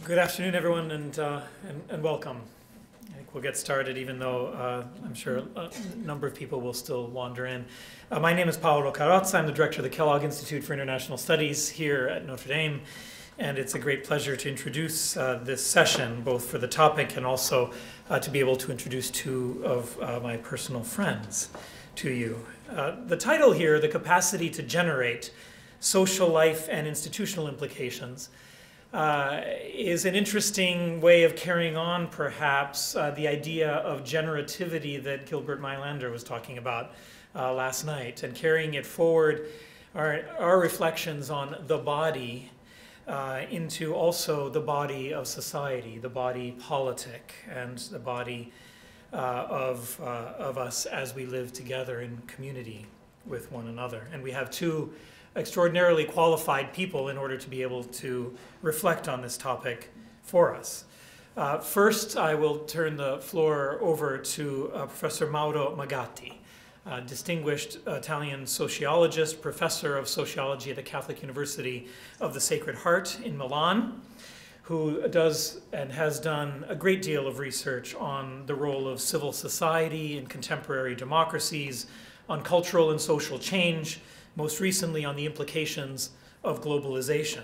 Good afternoon, everyone, and welcome. I think we'll get started, even though I'm sure a number of people will still wander in. My name is Paolo Carozza. I'm the director of the Kellogg Institute for International Studies here at Notre Dame, and it's a great pleasure to introduce this session, both for the topic and also to be able to introduce two of my personal friends to you. The title here, The Capacity to Generate Social Life and Institutional Implications, is an interesting way of carrying on, perhaps, the idea of generativity that Gilbert Meilander was talking about last night, and carrying it forward our reflections on the body into also the body of society, the body politic, and the body of us as we live together in community with one another. And we have two extraordinarily qualified people in order to be able to reflect on this topic for us. First, I will turn the floor over to Professor Mauro Magatti, distinguished Italian sociologist, professor of sociology at the Catholic University of the Sacred Heart in Milan, who does and has done a great deal of research on the role of civil society in contemporary democracies, on cultural and social change, most recently on the implications of globalization.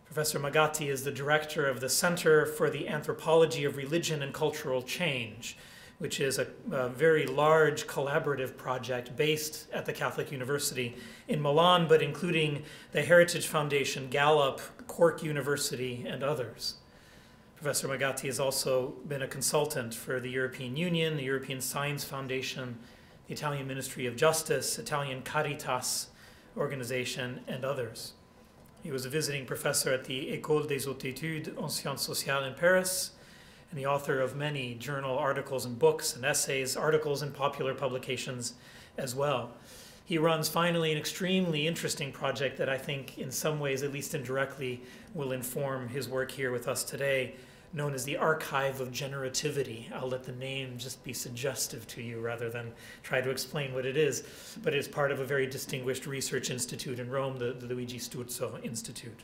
Professor Magatti is the director of the Center for the Anthropology of Religion and Cultural Change, which is a very large collaborative project based at the Catholic University in Milan, but including the Heritage Foundation, Gallup, Cork University, and others. Professor Magatti has also been a consultant for the European Union, the European Science Foundation, the Italian Ministry of Justice, Italian Caritas organization, and others. He was a visiting professor at the École des Hautes Études en Sciences Sociales in Paris, and the author of many journal articles and books and essays, articles and popular publications as well. He runs, finally, an extremely interesting project that I think in some ways, at least indirectly, will inform his work here with us today, known as the Archive of Generativity. I'll let the name just be suggestive to you rather than try to explain what it is, but it is part of a very distinguished research institute in Rome, the Luigi Sturzo Institute.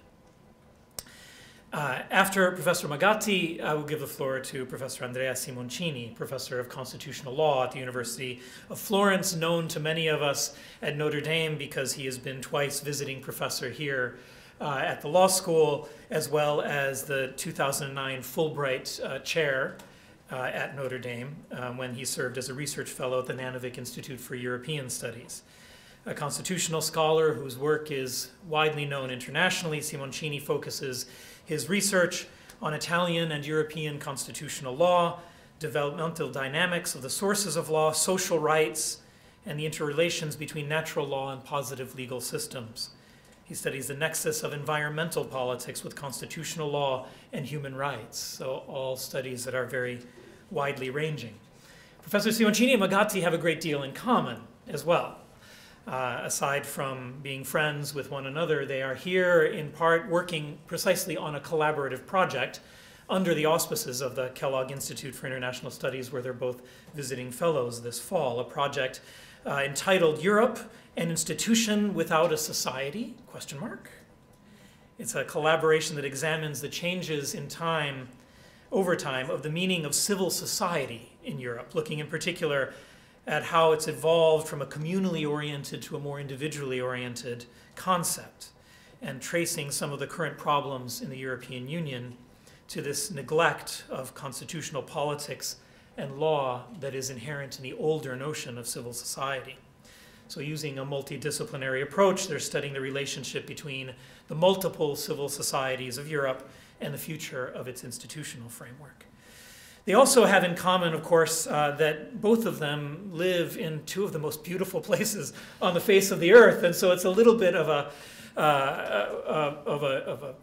After Professor Magatti, I will give the floor to Professor Andrea Simoncini, professor of constitutional law at the University of Florence, known to many of us at Notre Dame because he has been twice visiting professor here at the law school, as well as the 2009 Fulbright chair at Notre Dame when he served as a research fellow at the Nanovic Institute for European Studies. A constitutional scholar whose work is widely known internationally, Simoncini focuses his research on Italian and European constitutional law, developmental dynamics of the sources of law, social rights, and the interrelations between natural law and positive legal systems. He studies the nexus of environmental politics with constitutional law and human rights, so all studies that are very widely ranging. Professor Simoncini and Magatti have a great deal in common as well. Aside from being friends with one another, they are here in part working precisely on a collaborative project under the auspices of the Kellogg Institute for International Studies, where they're both visiting fellows this fall, a project entitled Europe, an Institution Without a Society, ? It's a collaboration that examines the changes in time, over time, of the meaning of civil society in Europe, looking in particular at how it's evolved from a communally oriented to a more individually oriented concept, and tracing some of the current problems in the European Union to this neglect of constitutional politics and law that is inherent in the older notion of civil society. So using a multidisciplinary approach, they're studying the relationship between the multiple civil societies of Europe and the future of its institutional framework. They also have in common, of course, that both of them live in two of the most beautiful places on the face of the earth, and so it's a little bit of a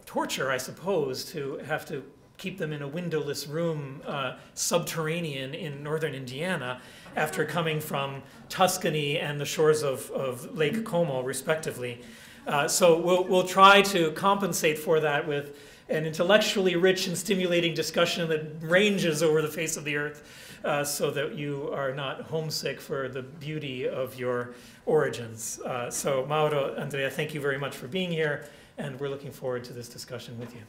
torture, I suppose, to have to keep them in a windowless room subterranean in northern Indiana after coming from Tuscany and the shores of Lake Como, respectively. So we'll try to compensate for that with an intellectually rich and stimulating discussion that ranges over the face of the earth so that you are not homesick for the beauty of your origins. So Mauro, Andrea, thank you very much for being here, and we're looking forward to this discussion with you.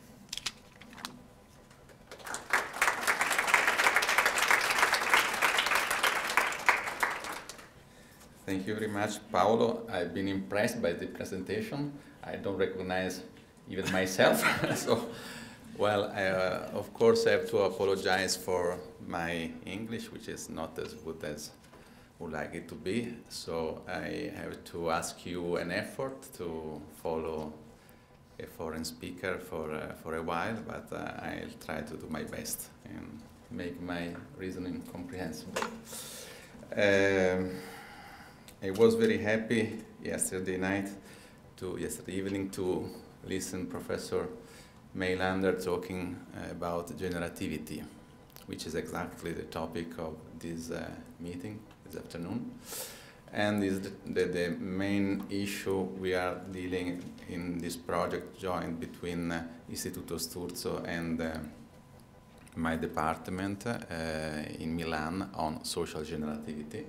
Thank you very much, Paolo. I've been impressed by the presentation. I don't recognize even myself. So, well, of course, I have to apologize for my English, which is not as good as I would like it to be. So I have to ask you an effort to follow a foreign speaker for a while, but I'll try to do my best and make my reasoning comprehensible. I was very happy yesterday evening to listen Professor Mailander talking about generativity, which is exactly the topic of this meeting this afternoon, and is the main issue we are dealing in this project joint between Istituto Sturzo and my department in Milan on social generativity.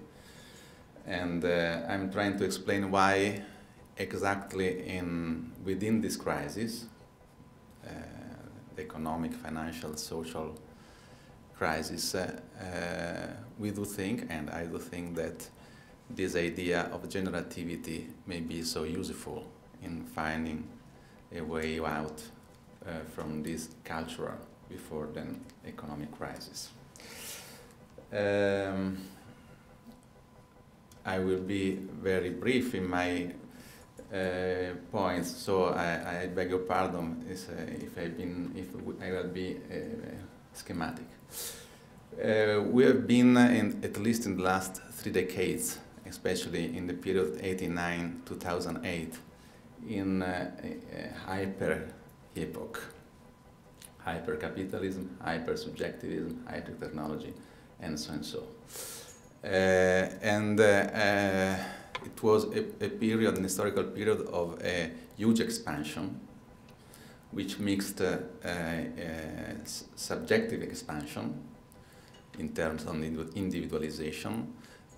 And I'm trying to explain why exactly within this crisis, the economic, financial, social crisis, we do think, and I do think, that this idea of generativity may be so useful in finding a way out from this cultural before then economic crisis. I will be very brief in my points, so I beg your pardon if I will be schematic. We have been, at least in the last 3 decades, especially in the period 1989-2008, in a hyper epoch, hyper-capitalism, hyper-subjectivism, hyper-technology, and so and so. It was a period, an historical period of a huge expansion, which mixed subjective expansion in terms of individualization,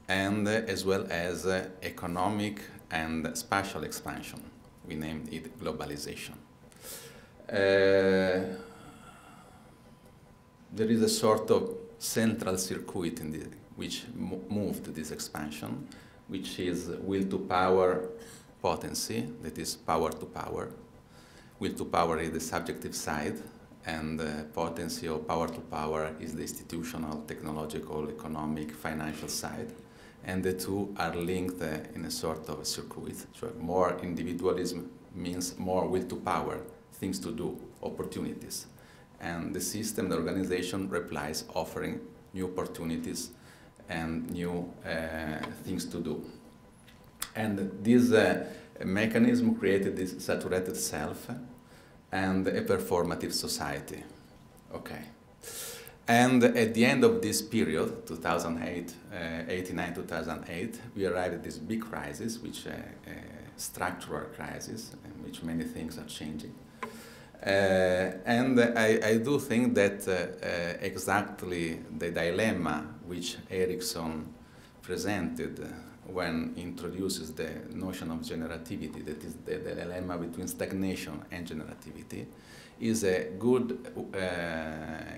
and as well as economic and spatial expansion. We named it globalization. There is a sort of central circuit which moved this expansion, which is will to power potency, that is power to power. Will to power is the subjective side, and potency or power to power is the institutional, technological, economic, financial side. And the two are linked in a sort of a circuit. So more individualism means more will to power, things to do, opportunities. And the system, the organization replies, offering new opportunities and new things to do. And this mechanism created this saturated self and a performative society. Okay. And at the end of this period, 2008, 89-2008, we arrived at this big crisis, which a structural crisis, in which many things are changing. And I do think that exactly the dilemma which Erickson presented when he introduces the notion of generativity, that is the dilemma between stagnation and generativity, is a good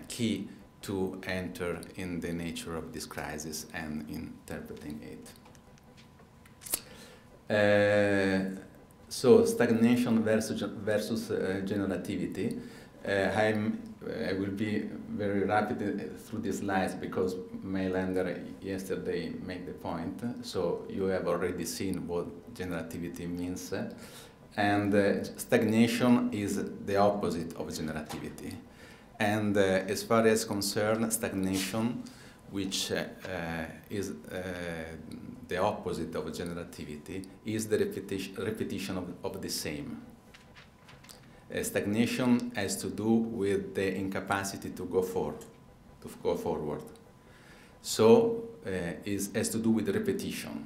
key to enter in the nature of this crisis and interpreting it. So stagnation versus generativity. I will be very rapid through these slides because Mailander yesterday made the point. So you have already seen what generativity means. And stagnation is the opposite of generativity. And as far as concerned stagnation, which is the opposite of generativity, is the repetition of the same. Stagnation has to do with the incapacity to go forward. So it has to do with repetition.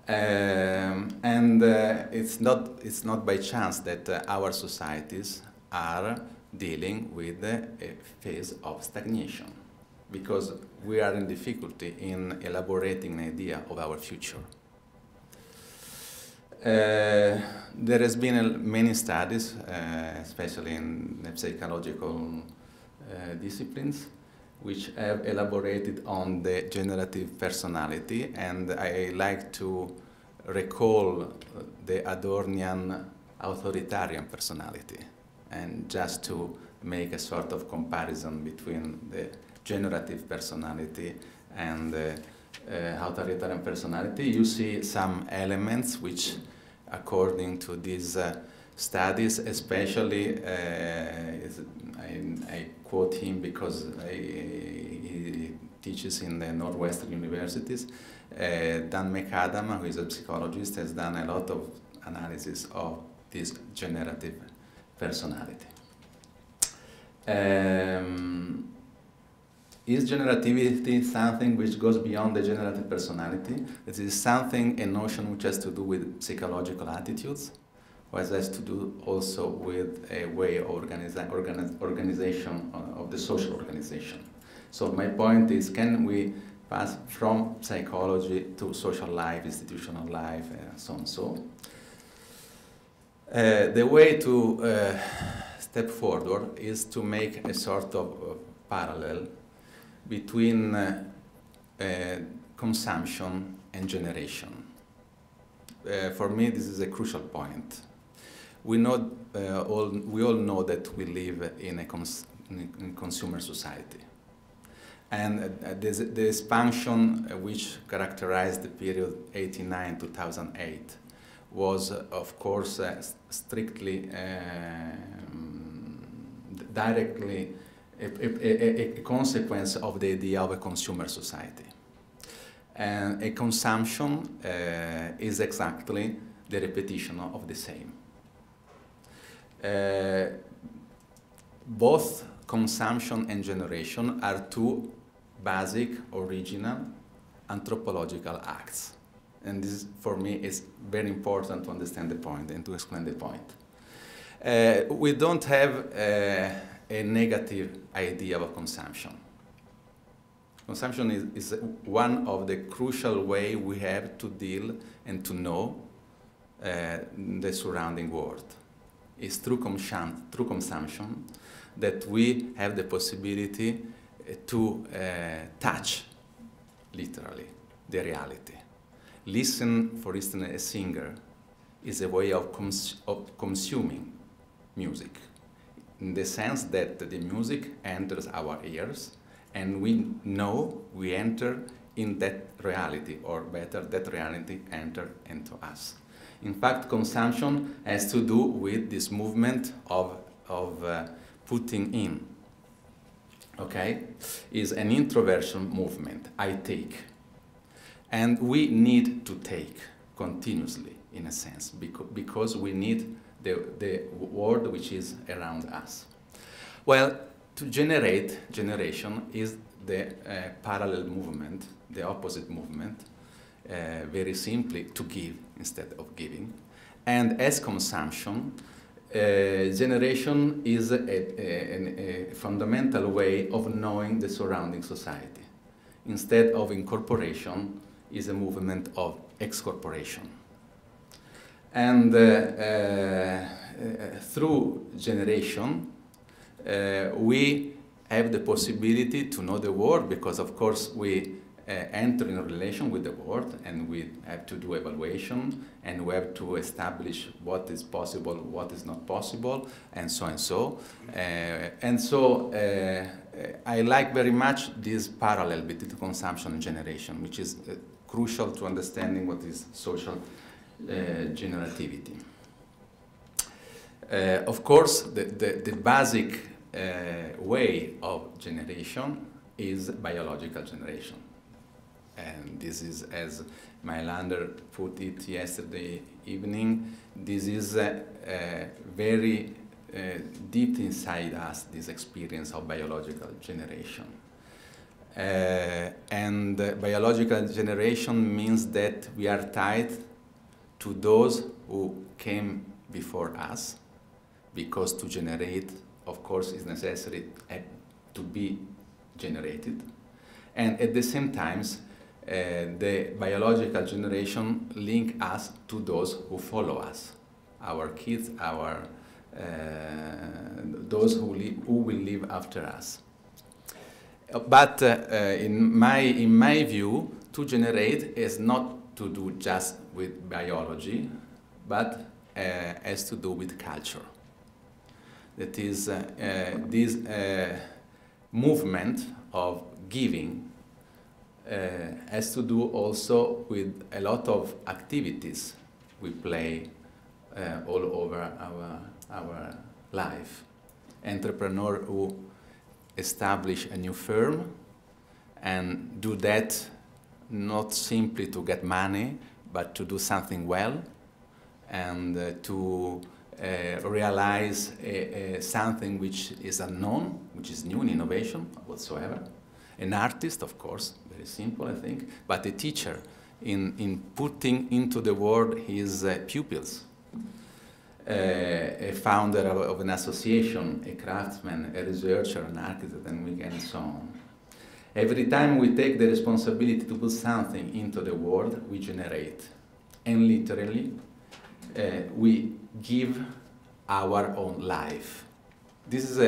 And it's not by chance that our societies are dealing with a phase of stagnation, because we are in difficulty in elaborating an idea of our future. There has been many studies, especially in psychological disciplines, which have elaborated on the generative personality, and I like to recall the Adornian authoritarian personality, and just to make a sort of comparison between the generative personality and the authoritarian personality. You see some elements which, according to these studies, especially, I quote him because he teaches in the Northwestern universities, Dan McAdam, who is a psychologist, has done a lot of analysis of this generative personality. Is generativity something which goes beyond the generative personality? It is something, a notion which has to do with psychological attitudes, or it has to do also with a way of organization of the social organization. So my point is, can we pass from psychology to social life, institutional life, and so on and so? The way to step forward is to make a sort of parallel between consumption and generation. For me, this is a crucial point. We know, we all know that we live in a consumer society. And the expansion which characterized the period 89-2008 was, of course, strictly, directly a consequence of the idea of a consumer society. And a consumption is exactly the repetition of the same. Both consumption and generation are two basic, original, anthropological acts. And this, for me, is very important to understand the point and to explain the point. We don't have a negative idea of consumption. Consumption is one of the crucial ways we have to deal and to know the surrounding world. It's through consumption that we have the possibility to touch, literally, the reality. Listen, for instance, a singer is a way of consuming music, in the sense that the music enters our ears, and we know we enter in that reality, or better, that reality enters into us. In fact, consumption has to do with this movement of putting in. Okay? Is an introversion movement. I take. And we need to take continuously, in a sense, because we need the world which is around us. Well, to generation is the parallel movement, the opposite movement, very simply to give instead of giving. And as consumption, generation is a fundamental way of knowing the surrounding society. Instead of incorporation, is a movement of excorporation. And through generation, we have the possibility to know the world, because of course we enter in a relation with the world, and we have to do evaluation, and we have to establish what is possible, what is not possible, and so and so. I like very much this parallel between consumption and generation, which is crucial to understanding what is social generativity. Of course, the basic way of generation is biological generation. And this is, as Mailander put it yesterday evening, this is very deep inside us, this experience of biological generation. And biological generation means that we are tied to those who came before us, because to generate, of course, is necessary to be generated. And at the same time, the biological generation link us to those who follow us, our kids, those who will live after us. But in my view, to generate is not to do just with biology, but has to do with culture. That is, this movement of giving has to do also with a lot of activities we play all over our life. Entrepreneur who establish a new firm and do that not simply to get money, but to do something well and to realize something which is unknown, which is new in innovation whatsoever. An artist, of course, very simple, I think, but a teacher in putting into the world his pupils. A founder of an association, a craftsman, a researcher, an architect, and so on. Every time we take the responsibility to put something into the world, we generate. And literally, we give our own life. This is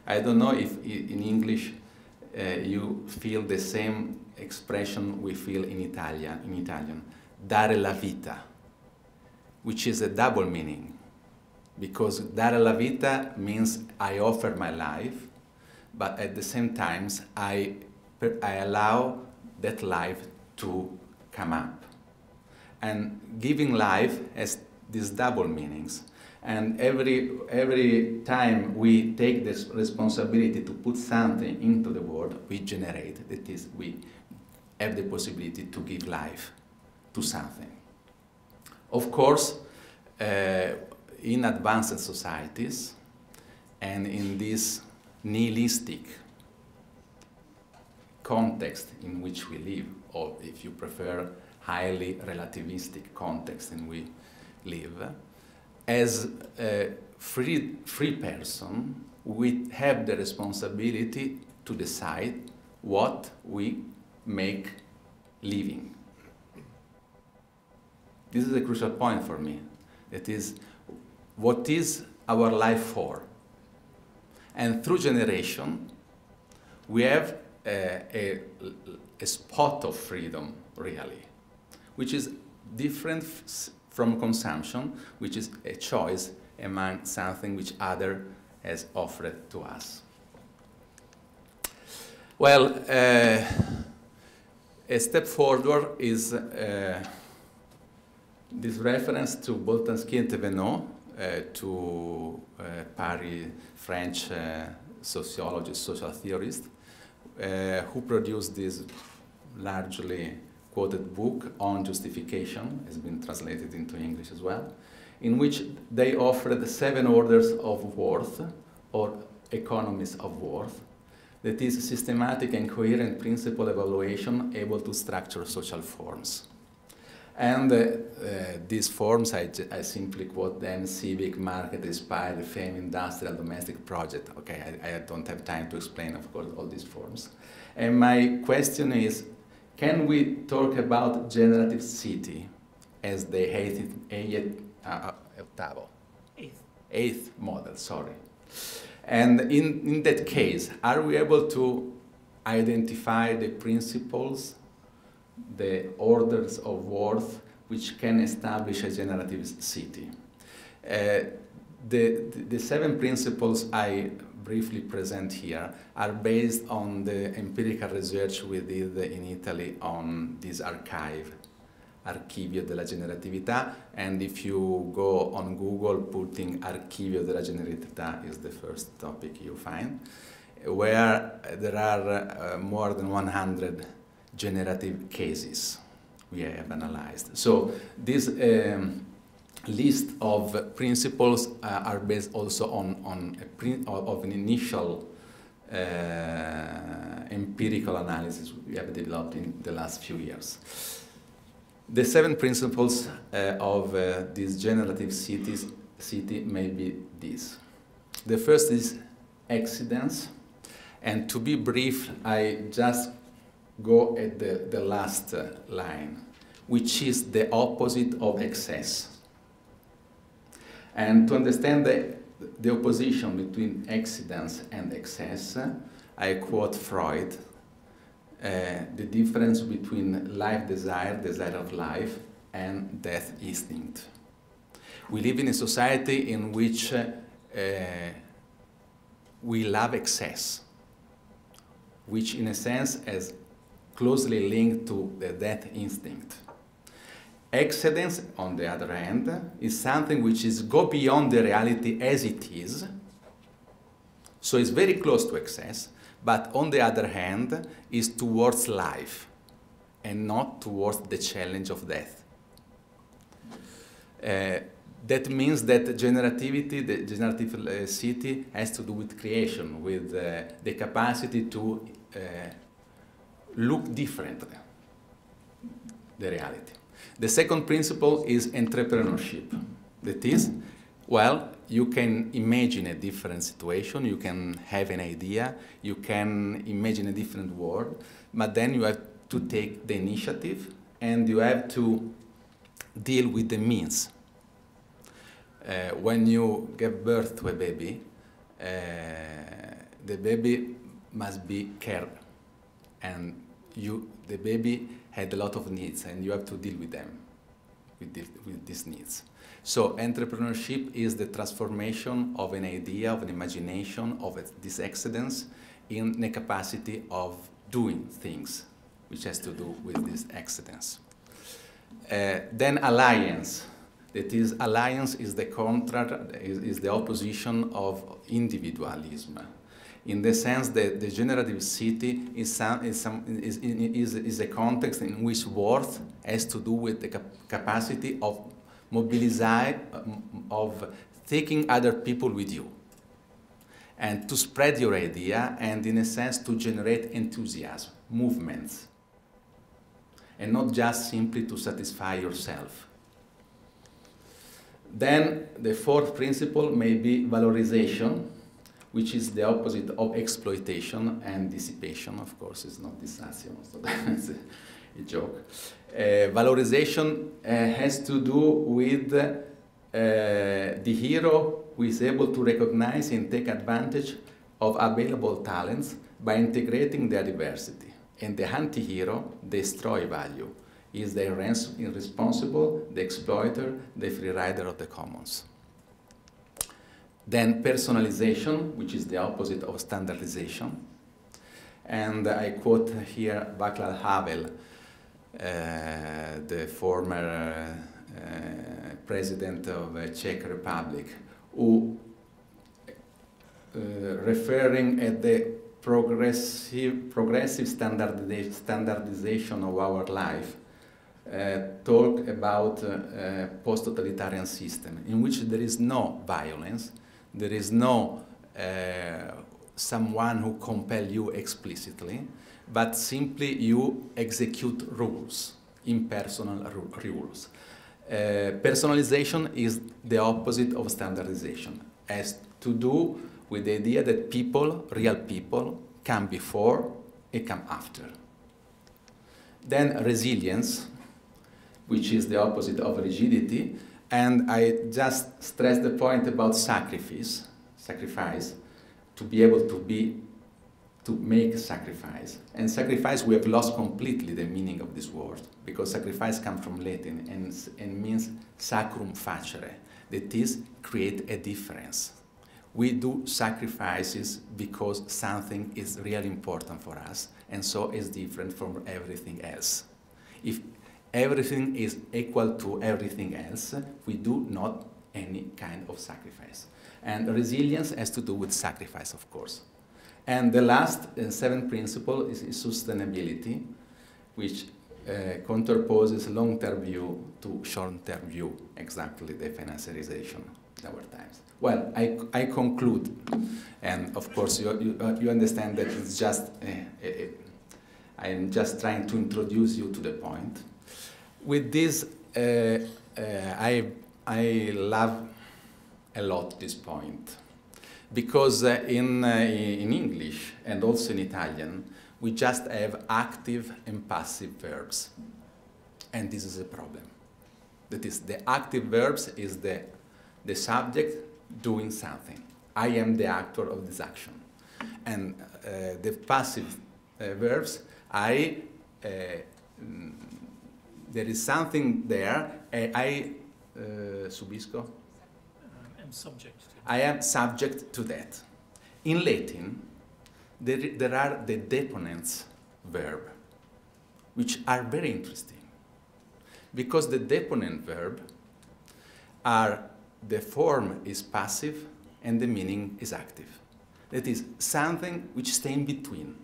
I don't know if in English you feel the same expression we feel in Italian, dare la vita, which is a double meaning. Because dare la vita means I offer my life, but at the same time I allow that life to come up. And giving life has these double meanings. And every time we take this responsibility to put something into the world, we generate. That is, we have the possibility to give life to something. Of course, in advanced societies and in this nihilistic context in which we live, or if you prefer, highly relativistic context in which we live, as a free person, we have the responsibility to decide what we make living. This is a crucial point for me. It is, what is our life for? And through generation, we have a spot of freedom, really, which is different from consumption, which is a choice among something which other has offered to us. Well, a step forward is this reference to Boltanski and Thévenot, to Paris French sociologist, social theorist, who produced this largely quoted book on justification, has been translated into English as well, in which they offered 7 orders of worth, or economies of worth, that is systematic and coherent principle evaluation able to structure social forms. And these forms, I simply quote them: civic, market, inspired, fame, industrial, domestic, project. Okay, I don't have time to explain, of course, all these forms. And my question is, can we talk about generative city as the eighth model, sorry. And in that case, are we able to identify the principles, the orders of worth which can establish a generative city? The 7 principles I briefly present here are based on the empirical research we did in Italy on this archive, Archivio della Generatività, and if you go on Google, putting Archivio della Generatività is the first topic you find, where there are more than 100 generative cases we have analyzed. So this list of principles are based also on an initial empirical analysis we have developed in the last few years. The 7 principles of this generative city may be these. The first is accidents, and to be brief, I just go at the last line, which is the opposite of excess. And to understand the opposition between accidents and excess, I quote Freud, the difference between life desire, desire of life, and death instinct. We live in a society in which we love excess, which in a sense is closely linked to the death instinct. Excellence, on the other hand, is something which is go beyond the reality as it is, so it's very close to excess, but on the other hand, is towards life and not towards the challenge of death. That means that generativity, the generative city, has to do with creation, with the capacity to look differently, the reality. The second principle is entrepreneurship. That is, well, you can imagine a different situation, you can have an idea, you can imagine a different world, but then you have to take the initiative and you have to deal with the means. When you give birth to a baby, the baby must be cared, and the baby had a lot of needs, and you have to deal with them, with these needs. So entrepreneurship is the transformation of an idea, of an imagination, of this excellence in the capacity of doing things, which has to do with this excellence. Then alliance. That is, alliance is the is the opposition of individualism, in the sense that the generative city is a context in which worth has to do with the capacity of mobilizing, of taking other people with you, and to spread your idea, and in a sense to generate enthusiasm, movements, and not just simply to satisfy yourself. Then the fourth principle may be valorization, which is the opposite of exploitation and dissipation. Of course, it's not dissation, so that's a joke. Valorization has to do with the hero who is able to recognize and take advantage of available talents by integrating their diversity. And the anti-hero destroys value. Is the irresponsible, the exploiter, the free rider of the commons. Then personalization, which is the opposite of standardization. And I quote here Václav Havel, the former president of the Czech Republic, who, referring at the progressive standardization of our life, talk about a post-totalitarian system in which there is no violence, there is no someone who compels you explicitly, but simply you execute rules, impersonal rules. Personalization is the opposite of standardization, has to do with the idea that people, real people, come before and come after. Then resilience, which is the opposite of rigidity, and I just stress the point about sacrifice, to be able to make sacrifice. And sacrifice, we have lost completely the meaning of this word, because sacrifice comes from Latin and means sacrum facere, that is, create a difference. We do sacrifices because something is really important for us, and so is different from everything else. If everything is equal to everything else, we do not any kind of sacrifice. And resilience has to do with sacrifice, of course. And the last seventh principle is sustainability, which counterposes long-term view to short-term view, exactly the financiarization in our times. Well, I conclude, and of course you understand that it's just, I'm just trying to introduce you to the point. With this, I love a lot this point, because in English and also in Italian, we just have active and passive verbs, and this is a problem. That is, the active verbs is the subject doing something. I am the actor of this action. And the passive verbs There is something there. Subisco. I'm subject to. I am subject to that. In Latin, there are the deponents verb, which are very interesting, because the deponent verb are the form is passive and the meaning is active. That is something which stays in between.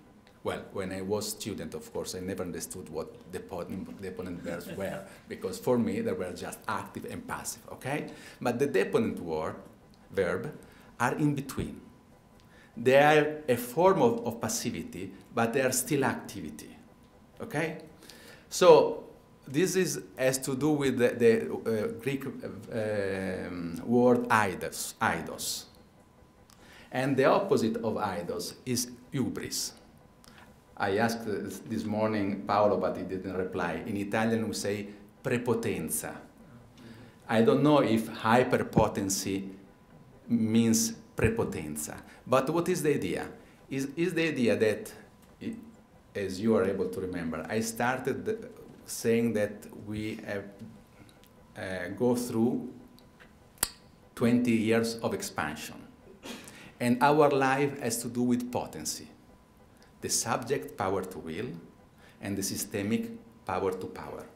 Well, when I was student, of course, I never understood what deponent verbs were, because for me they were just active and passive, okay? But the deponent verb are in between. They are a form of passivity, but they are still activity, okay? So this has to do with the Greek word eidos. And the opposite of eidos is hubris. I asked this morning Paolo, but he didn't reply. In Italian, we say prepotenza. I don't know if hyperpotency means prepotenza. But what is the idea? Is the idea that, as you are able to remember, I started saying that we have go through 20 years of expansion. And our life has to do with potency. The subject power to will, and the systemic power to power.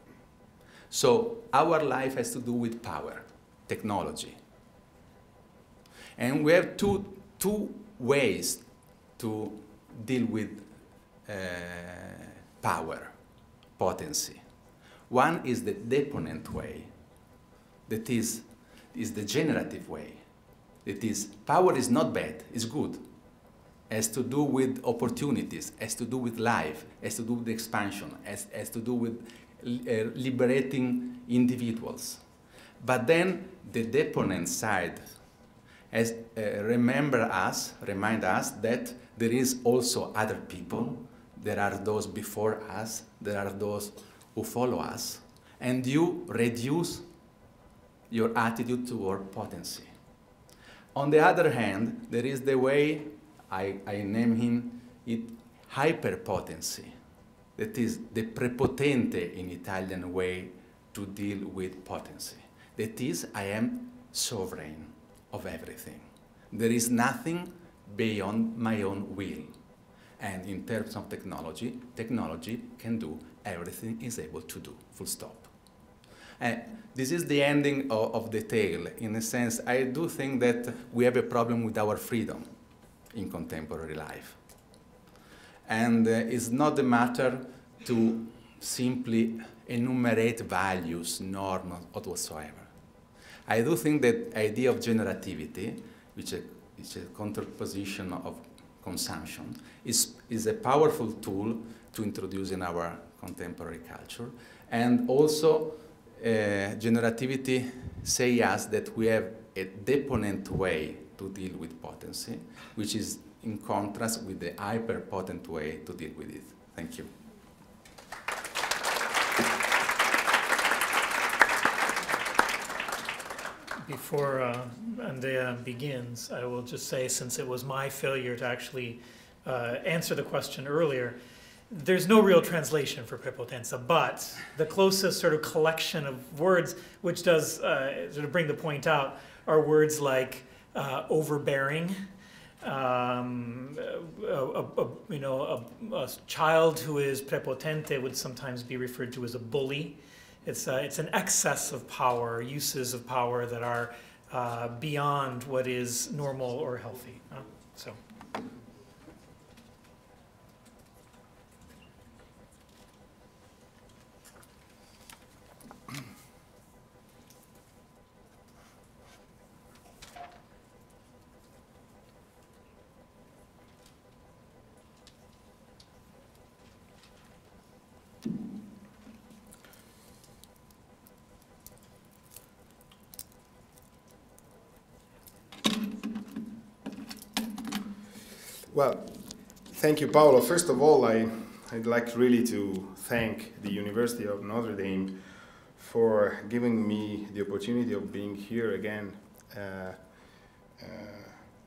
So our life has to do with power, technology. And we have two ways to deal with power, potency. One is the deponent way, that is the generative way. That is, power is not bad, it's good. Has to do with opportunities, has to do with life, has to do with expansion, has to do with liberating individuals. But then the deponent side has remind us that there is also other people, there are those before us, there are those who follow us, and you reduce your attitude toward potency. On the other hand, there is the way I name it hyperpotency. That is the prepotente in Italian way to deal with potency. That is, I am sovereign of everything. There is nothing beyond my own will. And in terms of technology, technology can do everything it's able to do, full stop. And this is the ending of the tale. In a sense, I do think that we have a problem with our freedom in contemporary life. And it's not a matter to simply enumerate values, norms, or whatsoever. I do think that idea of generativity, which is a contraposition of consumption, is a powerful tool to introduce in our contemporary culture. And also, generativity says us that we have a deponent way to deal with potency, which is in contrast with the hyperpotent way to deal with it. Thank you. Before Andrea begins, I will just say, since it was my failure to actually answer the question earlier, there's no real translation for prepotenza, but the closest sort of collection of words which does sort of bring the point out are words like overbearing. A child who is prepotente would sometimes be referred to as a bully. It's an excess of power, uses of power that are beyond what is normal or healthy. So. Well, thank you, Paolo. First of all, I'd like really to thank the University of Notre Dame for giving me the opportunity of being here again.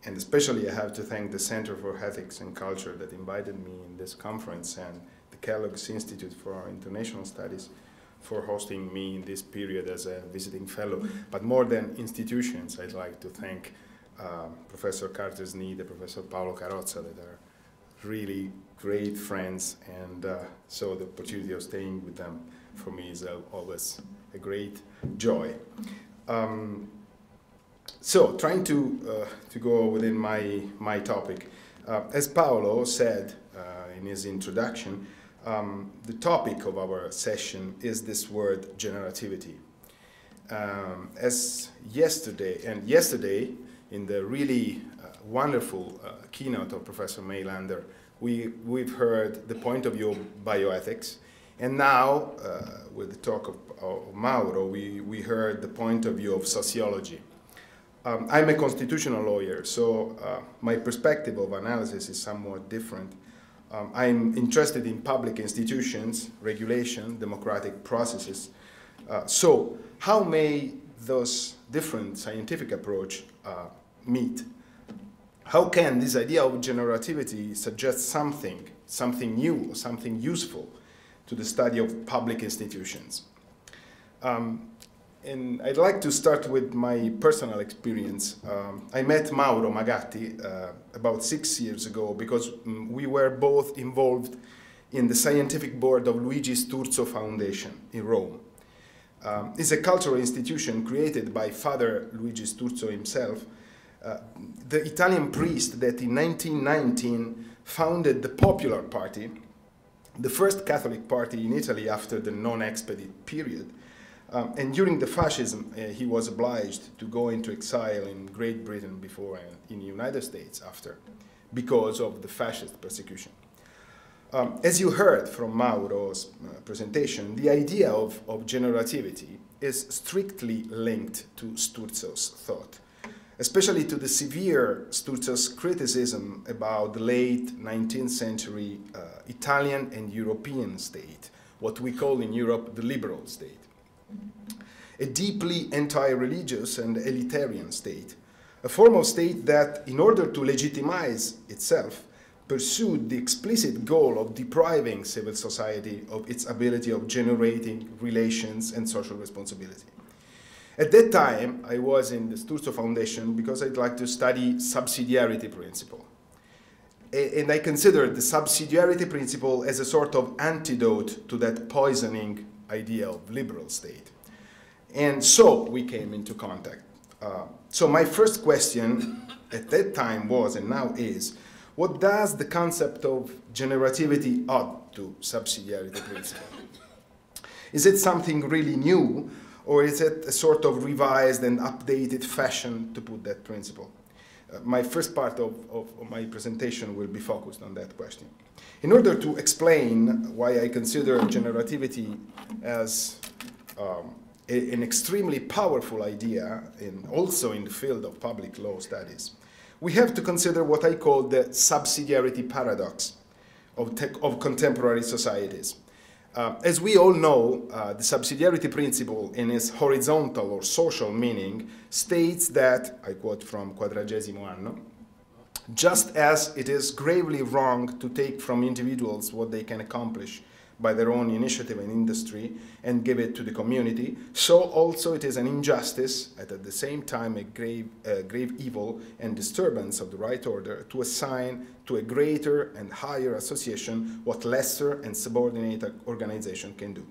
And especially I have to thank the Center for Ethics and Culture that invited me in this conference, and the Kellogg's Institute for International Studies for hosting me in this period as a visiting fellow. But more than institutions, I'd like to thank Professor Carter Sneed and Professor Paolo Carozza, that are really great friends, and so the opportunity of staying with them for me is always a great joy. So trying to go within my topic, as Paolo said in his introduction, the topic of our session is this word generativity. As yesterday in the really wonderful keynote of Professor Maylander, we've heard the point of view of bioethics, and now with the talk of Mauro, we heard the point of view of sociology. I'm a constitutional lawyer, so my perspective of analysis is somewhat different. I'm interested in public institutions, regulation, democratic processes. So how may those different scientific approach meet? How can this idea of generativity suggest something new, or something useful to the study of public institutions? And I'd like to start with my personal experience. I met Mauro Magatti about 6 years ago because we were both involved in the scientific board of Luigi Sturzo Foundation in Rome. It's a cultural institution created by Father Luigi Sturzo himself, the Italian priest that in 1919 founded the Popular Party, the first Catholic party in Italy after the non-expedite period. And during the fascism, he was obliged to go into exile in Great Britain before and in the United States after, because of the fascist persecution. As you heard from Mauro's presentation, the idea of generativity is strictly linked to Sturzo's thought, especially to the severe Sturzo's criticism about the late 19th century Italian and European state, what we call in Europe the liberal state. A deeply anti-religious and elitarian state, a form of state that, in order to legitimize itself, pursued the explicit goal of depriving civil society of its ability of generating relations and social responsibility. At that time, I was in the Sturzo Foundation because I'd like to study subsidiarity principle. And I considered the subsidiarity principle as a sort of antidote to that poisoning idea of liberal state. And so we came into contact. So my first question at that time was, and now is, what does the concept of generativity add to subsidiarity principle? Is it something really new, or is it a sort of revised and updated fashion to put that principle? My first part of my presentation will be focused on that question. In order to explain why I consider generativity as an extremely powerful idea, also in the field of public law studies, we have to consider what I call the subsidiarity paradox of contemporary societies. As we all know, the subsidiarity principle in its horizontal or social meaning states that, I quote from 40° anno, just as it is gravely wrong to take from individuals what they can accomplish by their own initiative and industry and give it to the community, so also it is an injustice and at the same time a grave evil and disturbance of the right order to assign to a greater and higher association what lesser and subordinate organization can do.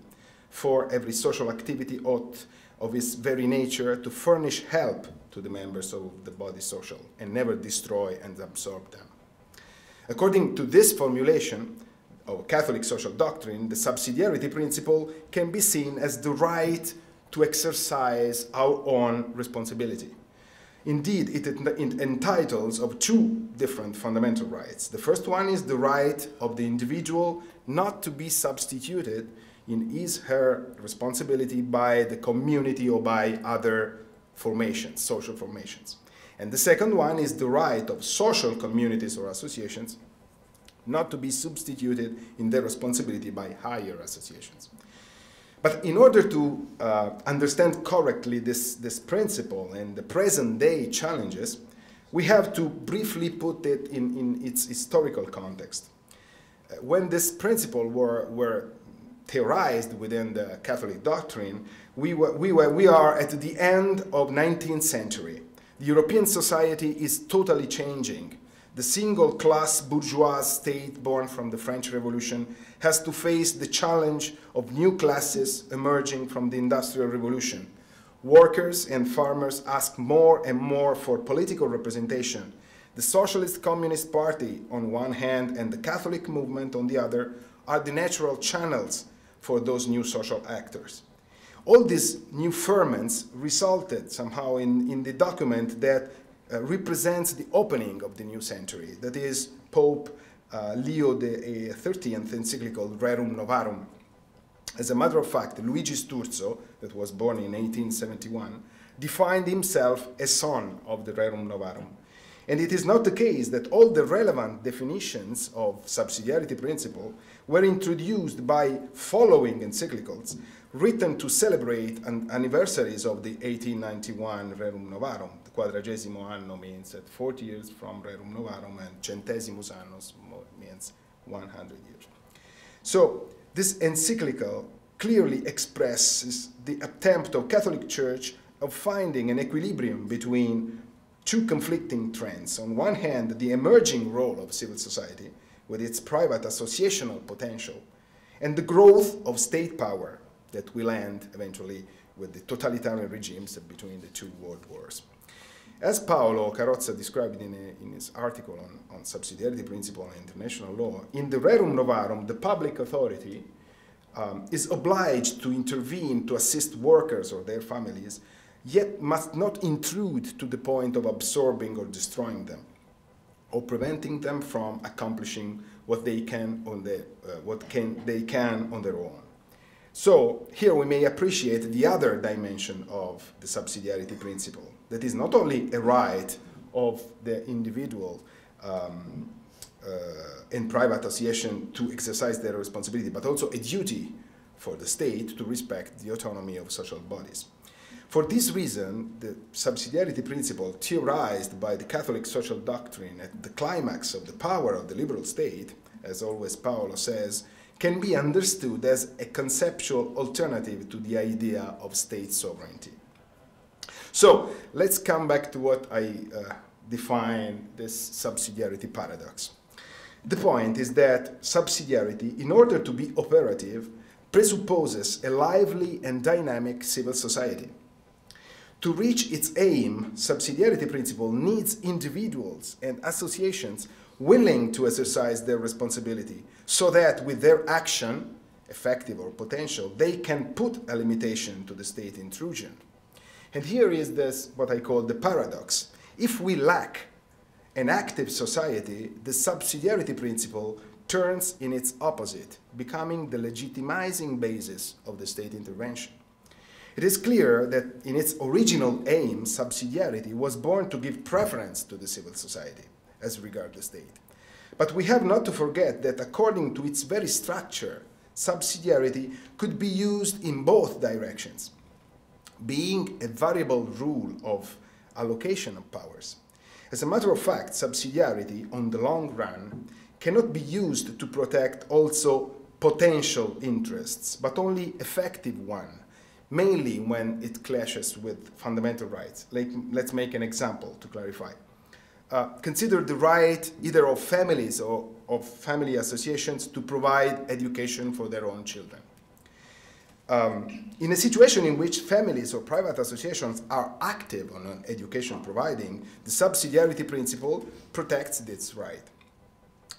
For every social activity ought of its very nature to furnish help to the members of the body social and never destroy and absorb them. According to this formulation of Catholic social doctrine, the subsidiarity principle can be seen as the right to exercise our own responsibility. Indeed, it entitles of two different fundamental rights. The first one is the right of the individual not to be substituted in his/her responsibility by the community or by other formations, social formations. And the second one is the right of social communities or associations not to be substituted in their responsibility by higher associations. But in order to understand correctly this principle and the present day challenges, we have to briefly put it in its historical context. when this principle were theorized within the Catholic doctrine, we are at the end of 19th century. The European society is totally changing. The single-class bourgeois state born from the French Revolution has to face the challenge of new classes emerging from the Industrial Revolution. Workers and farmers ask more and more for political representation. The Socialist Communist Party on one hand and the Catholic movement on the other are the natural channels for those new social actors. All these new ferments resulted somehow in the document that represents the opening of the new century, that is Pope Leo XIII encyclical Rerum Novarum. As a matter of fact, Luigi Sturzo, that was born in 1871, defined himself a son of the Rerum Novarum. And it is not the case that all the relevant definitions of subsidiarity principle were introduced by following encyclicals written to celebrate anniversaries of the 1891 Rerum Novarum. The quadragesimo anno means that 40 years from Rerum Novarum, and centesimus annus means 100 years. So this encyclical clearly expresses the attempt of Catholic Church of finding an equilibrium between two conflicting trends. On one hand, the emerging role of civil society with its private associational potential, and the growth of state power that will end eventually with the totalitarian regimes between the two world wars. As Paolo Carozza described in his article on subsidiarity principle and international law, in the Rerum Novarum, the public authority is obliged to intervene to assist workers or their families, yet must not intrude to the point of absorbing or destroying them, or preventing them from accomplishing what they can on their own. So here we may appreciate the other dimension of the subsidiarity principle, that is not only a right of the individual in private association to exercise their responsibility, but also a duty for the state to respect the autonomy of social bodies. For this reason, the subsidiarity principle theorized by the Catholic social doctrine at the climax of the power of the liberal state, as always Paolo says, can be understood as a conceptual alternative to the idea of state sovereignty. So let's come back to what I define this subsidiarity paradox. The point is that subsidiarity, in order to be operative, presupposes a lively and dynamic civil society. To reach its aim, subsidiarity principle needs individuals and associations willing to exercise their responsibility so that with their action, effective or potential, they can put a limitation to the state intrusion. And here is this, what I call the paradox. If we lack an active society, the subsidiarity principle turns in its opposite, becoming the legitimizing basis of the state intervention. It is clear that in its original aim, subsidiarity was born to give preference to the civil society as regards the state. But we have not to forget that according to its very structure, subsidiarity could be used in both directions, being a variable rule of allocation of powers. As a matter of fact, subsidiarity on the long run cannot be used to protect also potential interests, but only effective one, mainly when it clashes with fundamental rights. Let's make an example to clarify. Consider the right either of families or of family associations to provide education for their own children. In a situation in which families or private associations are active on education providing, the subsidiarity principle protects this right.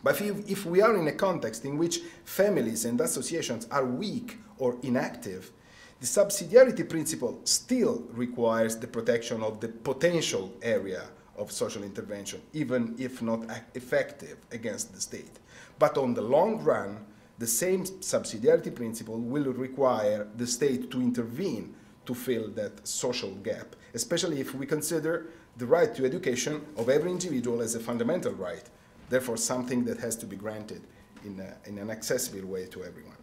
But if we are in a context in which families and associations are weak or inactive, the subsidiarity principle still requires the protection of the potential area of social intervention, even if not effective against the state. But on the long run, the same subsidiarity principle will require the state to intervene to fill that social gap, especially if we consider the right to education of every individual as a fundamental right, therefore something that has to be granted in an accessible way to everyone.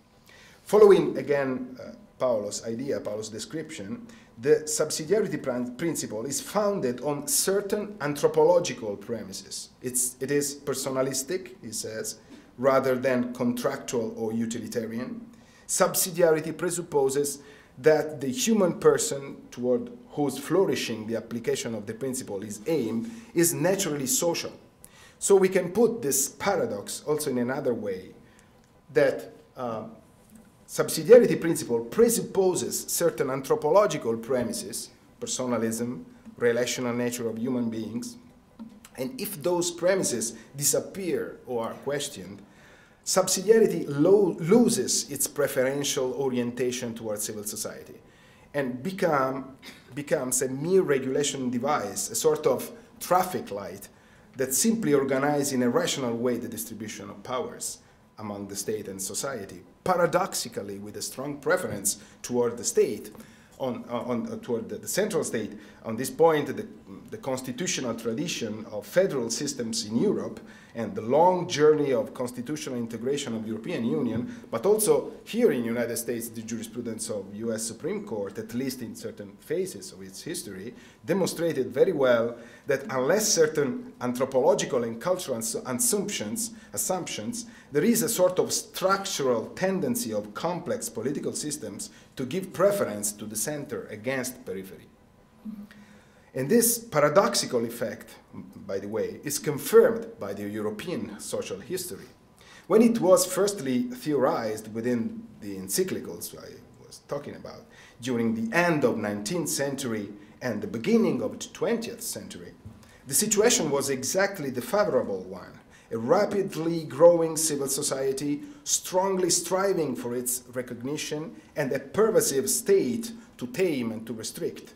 Following again Paolo's idea, Paolo's description, the subsidiarity principle is founded on certain anthropological premises. It is personalistic, he says, rather than contractual or utilitarian. Subsidiarity presupposes that the human person toward whose flourishing the application of the principle is aimed is naturally social. So we can put this paradox also in another way, that subsidiarity principle presupposes certain anthropological premises, personalism, relational nature of human beings, and if those premises disappear or are questioned, subsidiarity loses its preferential orientation towards civil society and becomes a mere regulation device, a sort of traffic light that simply organizes in a rational way the distribution of powers among the state and society, paradoxically with a strong preference toward the state, toward the central state. On this point, the constitutional tradition of federal systems in Europe and the long journey of constitutional integration of the European Union, but also here in the United States, the jurisprudence of US Supreme Court, at least in certain phases of its history, demonstrated very well that unless certain anthropological and cultural assumptions, there is a sort of structural tendency of complex political systems to give preference to the center against periphery. And this paradoxical effect, by the way, is confirmed by the European social history. When it was firstly theorized within the encyclicals I was talking about, during the end of the 19th century and the beginning of the 20th century, the situation was exactly the favorable one. A rapidly growing civil society, strongly striving for its recognition, and a pervasive state to tame and to restrict.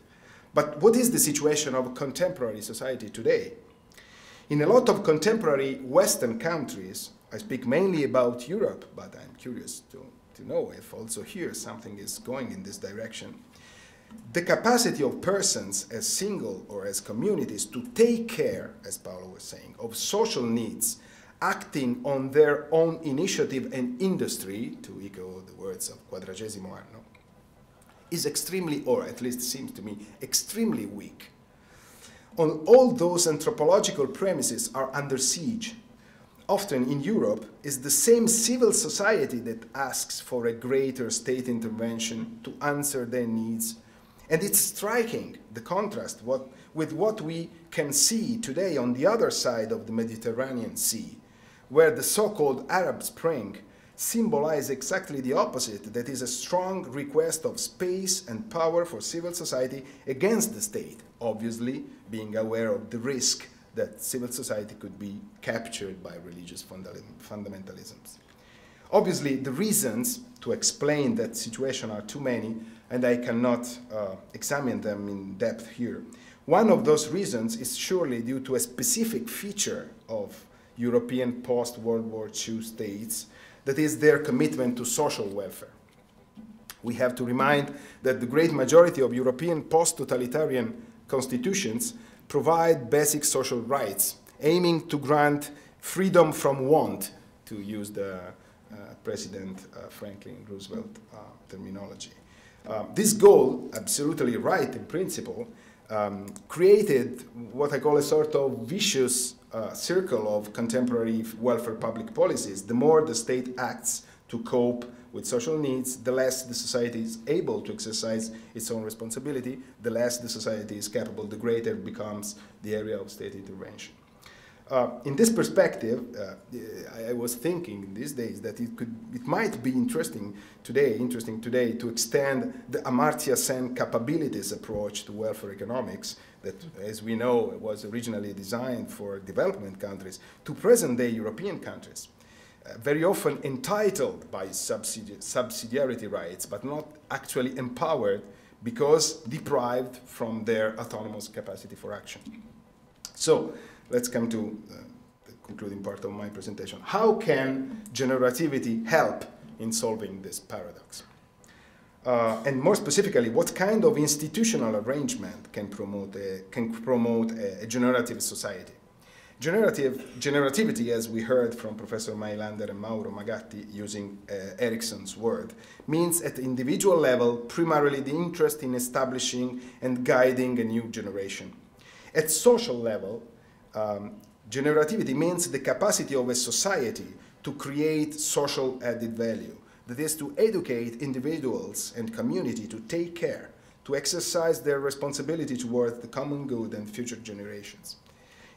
But what is the situation of contemporary society today? In a lot of contemporary Western countries, I speak mainly about Europe, but I'm curious to know if also here something is going in this direction. The capacity of persons as single or as communities to take care, as Paolo was saying, of social needs, acting on their own initiative and industry, to echo the words of Quadragesimo Anno, is extremely, or at least seems to me, extremely weak. All those anthropological premises are under siege. Often in Europe, it's the same civil society that asks for a greater state intervention to answer their needs. And it's striking, the contrast, with what we can see today on the other side of the Mediterranean Sea, where the so-called Arab Spring symbolize exactly the opposite, that is a strong request of space and power for civil society against the state, obviously being aware of the risk that civil society could be captured by religious fundamentalisms. Obviously, the reasons to explain that situation are too many, and I cannot examine them in depth here. One of those reasons is surely due to a specific feature of European post-World War II states, that is their commitment to social welfare. We have to remind that the great majority of European post-totalitarian constitutions provide basic social rights, aiming to grant freedom from want, to use the President Franklin Roosevelt terminology. This goal, absolutely right in principle, created what I call a sort of vicious circle of contemporary welfare public policies. The more the state acts to cope with social needs, the less the society is able to exercise its own responsibility, the less the society is capable, the greater becomes the area of state intervention. In this perspective, I was thinking these days that it might be interesting today to extend the Amartya Sen capabilities approach to welfare economics that, as we know, was originally designed for development countries to present-day European countries, very often entitled by subsidiarity rights, but not actually empowered because deprived from their autonomous capacity for action. So, let's come to the concluding part of my presentation. How can generativity help in solving this paradox? And more specifically, what kind of institutional arrangement can promote a generative society? Generativity, as we heard from Professor Mailander and Mauro Magatti, using Erickson's word, means at the individual level primarily the interest in establishing and guiding a new generation. At social level, generativity means the capacity of a society to create social added value. That is to educate individuals and community to take care, to exercise their responsibility towards the common good and future generations.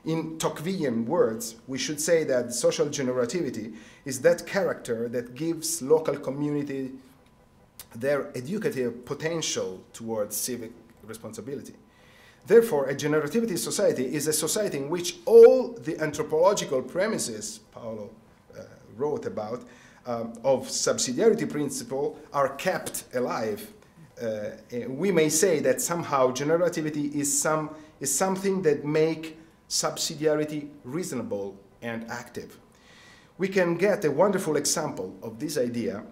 In Tocquevillian words, we should say that social generativity is that character that gives local community their educative potential towards civic responsibility. Therefore, a generativity society is a society in which all the anthropological premises Paolo wrote about of subsidiarity principle are kept alive. We may say that somehow generativity is something that make subsidiarity reasonable and active. We can get a wonderful example of this idea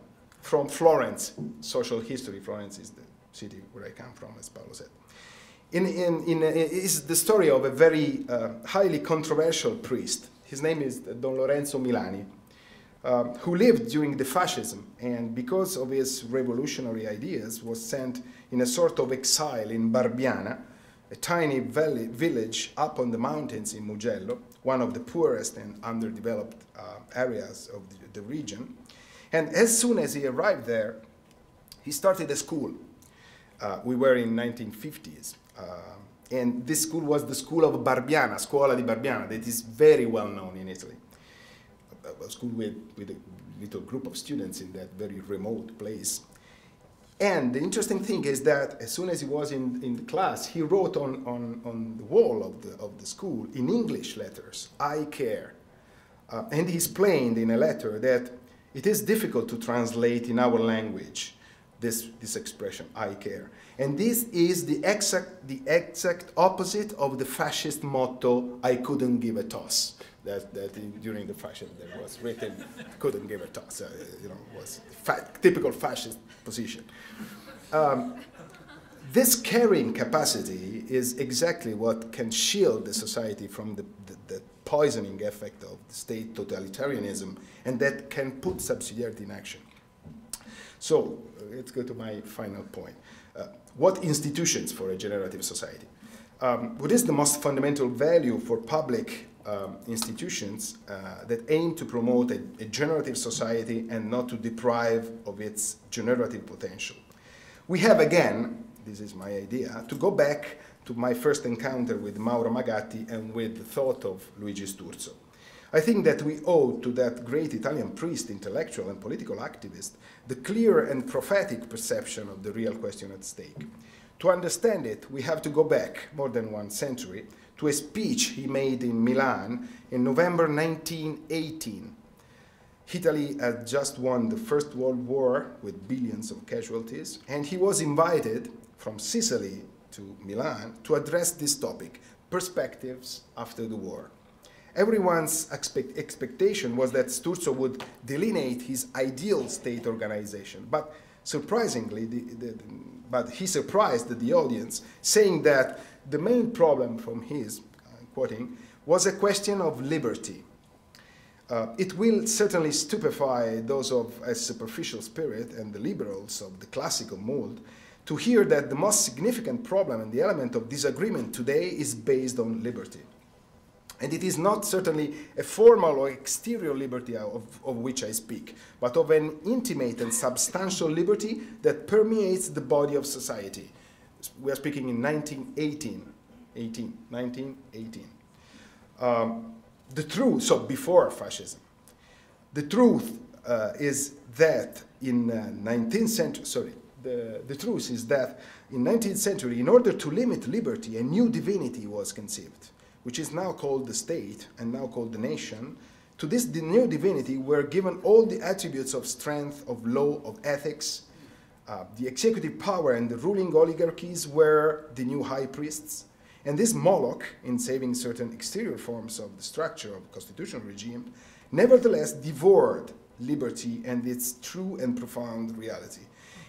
from Florence, social history. Florence is the city where I come from, as Paolo said. It's the story of a very highly controversial priest. His name is Don Lorenzo Milani, who lived during the fascism, and because of his revolutionary ideas was sent in a sort of exile in Barbiana, a tiny village up on the mountains in Mugello, one of the poorest and underdeveloped areas of the region. And as soon as he arrived there, he started a school. We were in 1950s. And this school was the school of Barbiana, Scuola di Barbiana, that is very well known in Italy. A school with a little group of students in that very remote place. And the interesting thing is that as soon as he was in the class, he wrote on the wall of the school in English letters, "I care." And he explained in a letter that it is difficult to translate in our language this expression, "I care." And this is the exact opposite of the fascist motto, "I couldn't give a toss." That during the fascism there was written, "couldn't give a toss." Was typical fascist position. This caring capacity is exactly what can shield the society from the poisoning effect of state totalitarianism, and that can put subsidiarity in action. So let's go to my final point. What institutions for a generative society? What is the most fundamental value for public institutions that aim to promote a generative society and not to deprive of its generative potential? We have, again, this is my idea, to go back to my first encounter with Mauro Magatti and with the thought of Luigi Sturzo. I think that we owe to that great Italian priest, intellectual and political activist, the clear and prophetic perception of the real question at stake. To understand it, we have to go back more than 1 century to a speech he made in Milan in November 1918. Italy had just won the First World War with billions of casualties, and he was invited from Sicily to Milan to address this topic, perspectives after the war. Everyone's expectation was that Sturzo would delineate his ideal state organization, but surprisingly, but he surprised the audience, saying that the main problem from his, quoting, was a question of liberty. It will certainly stupefy those of a superficial spirit and the liberals of the classical mold to hear that the most significant problem and the element of disagreement today is based on liberty. And it is not certainly a formal or exterior liberty of which I speak, but of an intimate and substantial liberty that permeates the body of society. We are speaking in 1918. The truth, so before fascism, the truth is that in 19th century, the truth is that in 19th century, in order to limit liberty, a new divinity was conceived, which is now called the state and now called the nation. To this the new divinity were given all the attributes of strength, of law, of ethics. The executive power and the ruling oligarchies were the new high priests. And this Moloch, in saving certain exterior forms of the structure of the constitutional regime, nevertheless devoured liberty and its true and profound reality.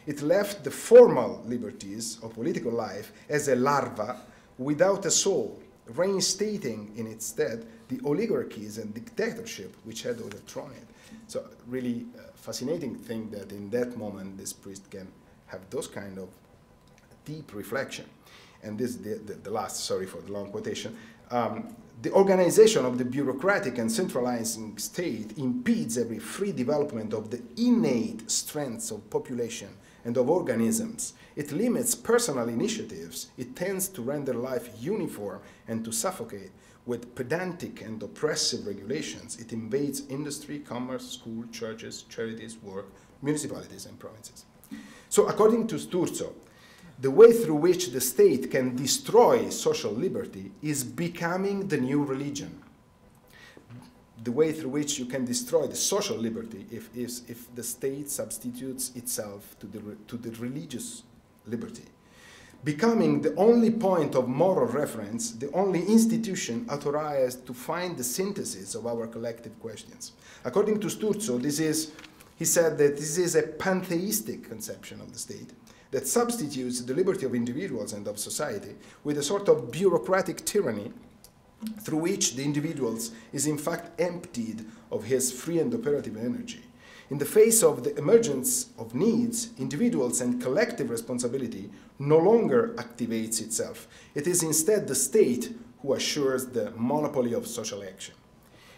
It left the formal liberties of political life as a larva without a soul, reinstating in its stead the oligarchies and dictatorship which had overthrown it. So really fascinating thing that in that moment this priest can have those kind of deep reflection. And this is the last, sorry for the long quotation. The organization of the bureaucratic and centralizing state impedes every free development of the innate strengths of population and of organisms. It limits personal initiatives. It tends to render life uniform and to suffocate. With pedantic and oppressive regulations, it invades industry, commerce, school, churches, charities, work, municipalities, and provinces. So according to Sturzo, the way through which the state can destroy social liberty is becoming the new religion. The way through which you can destroy the social liberty is if the state substitutes itself to the religious liberty, becoming the only point of moral reference, the only institution authorized to find the synthesis of our collective questions. According to Sturzo, he said that this is a pantheistic conception of the state that substitutes the liberty of individuals and of society with a sort of bureaucratic tyranny through which the individuals is in fact emptied of his free and operative energy. In the face of the emergence of needs, individuals and collective responsibility no longer activates itself. It is instead the state who assures the monopoly of social action.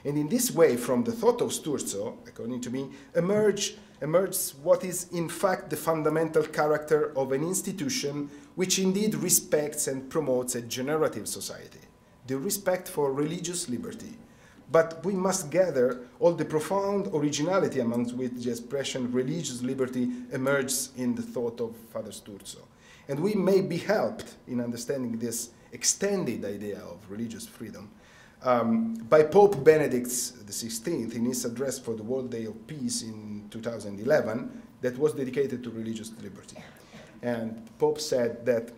And in this way, from the thought of Sturzo, according to me, emerges what is in fact the fundamental character of an institution which indeed respects and promotes a generative society, the respect for religious liberty. But we must gather all the profound originality amongst which the expression religious liberty emerges in the thought of Father Sturzo. And we may be helped in understanding this extended idea of religious freedom by Pope Benedict XVI in his address for the World Day of Peace in 2011 that was dedicated to religious liberty. And Pope said that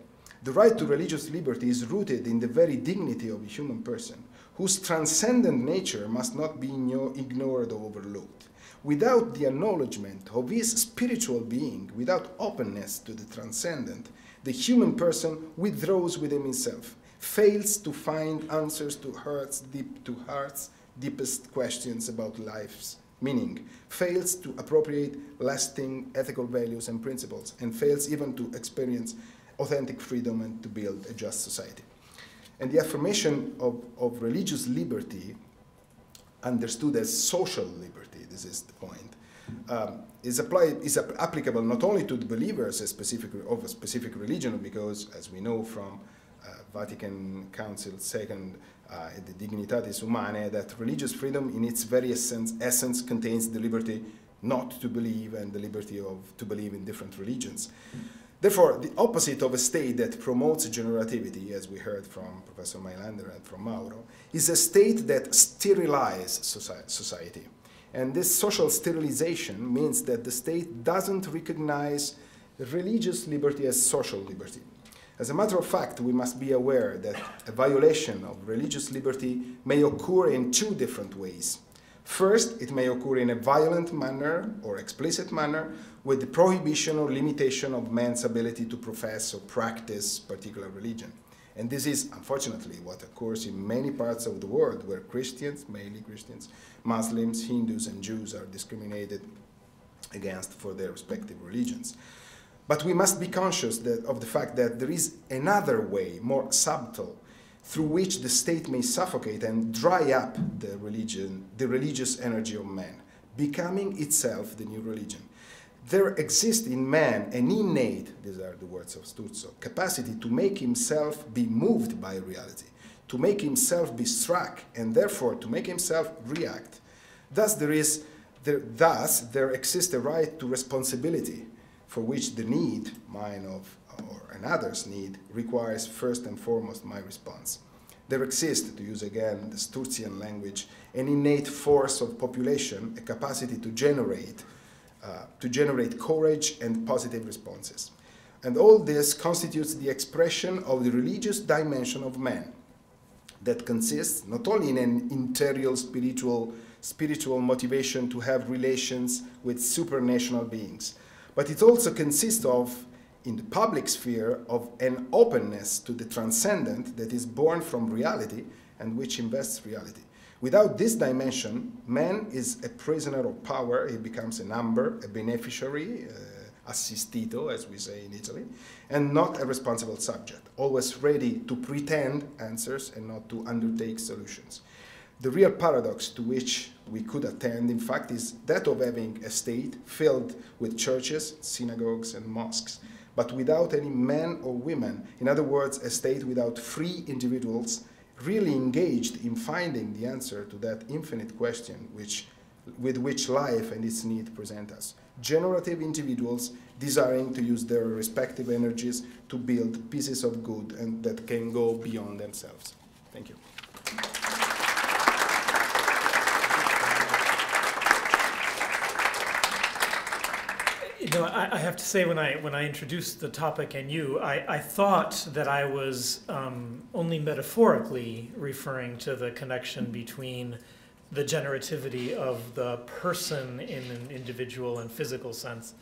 the right to religious liberty is rooted in the very dignity of a human person, whose transcendent nature must not be ignored or overlooked. Without the acknowledgement of his spiritual being, without openness to the transcendent, the human person withdraws within himself, fails to find answers to heart's deepest questions about life's meaning, fails to appropriate lasting ethical values and principles, and fails even to experience authentic freedom and to build a just society. And the affirmation of religious liberty, understood as social liberty, this is the point, is applicable not only to the believers of a specific religion, because, as we know from Vatican Council II, the Dignitatis Humanae, that religious freedom in its very essence contains the liberty not to believe and the liberty to believe in different religions. Therefore, the opposite of a state that promotes generativity, as we heard from Professor Mailander and from Mauro, is a state that sterilizes society. And this social sterilization means that the state doesn't recognize religious liberty as social liberty. As a matter of fact, we must be aware that a violation of religious liberty may occur in two different ways. First, it may occur in a violent manner or explicit manner with the prohibition or limitation of man's ability to profess or practice particular religion. And this is, unfortunately, what occurs in many parts of the world where Christians, mainly Christians, Muslims, Hindus, and Jews are discriminated against for their respective religions. But we must be conscious of the fact that there is another way, more subtle, through which the state may suffocate and dry up the religious energy of man, becoming itself the new religion. There exists in man an innate, these are the words of Sturzo, capacity to make himself be moved by reality, to make himself be struck, and therefore to make himself react. Thus there exists a right to responsibility, for which the need, mine or another's need, requires first and foremost my response. There exists, to use again the Sturzian language, an innate force of population, a capacity to generate courage and positive responses. And all this constitutes the expression of the religious dimension of man, that consists not only in an interior spiritual motivation to have relations with supranational beings, but it also consists of, in the public sphere, of an openness to the transcendent that is born from reality and which invests reality. Without this dimension, man is a prisoner of power. He becomes a number, a beneficiary, assistito, as we say in Italy, and not a responsible subject, always ready to pretend answers and not to undertake solutions. The real paradox to which we could attend, in fact, is that of having a state filled with churches, synagogues, and mosques, but without any men or women. In other words, a state without free individuals really engaged in finding the answer to that infinite question with which life and its need present us. Generative individuals desiring to use their respective energies to build pieces of good and that can go beyond themselves. Thank you. You know, I have to say, when I introduced the topic and you, I thought that I was only metaphorically referring to the connection between the generativity of the person in an individual and physical sense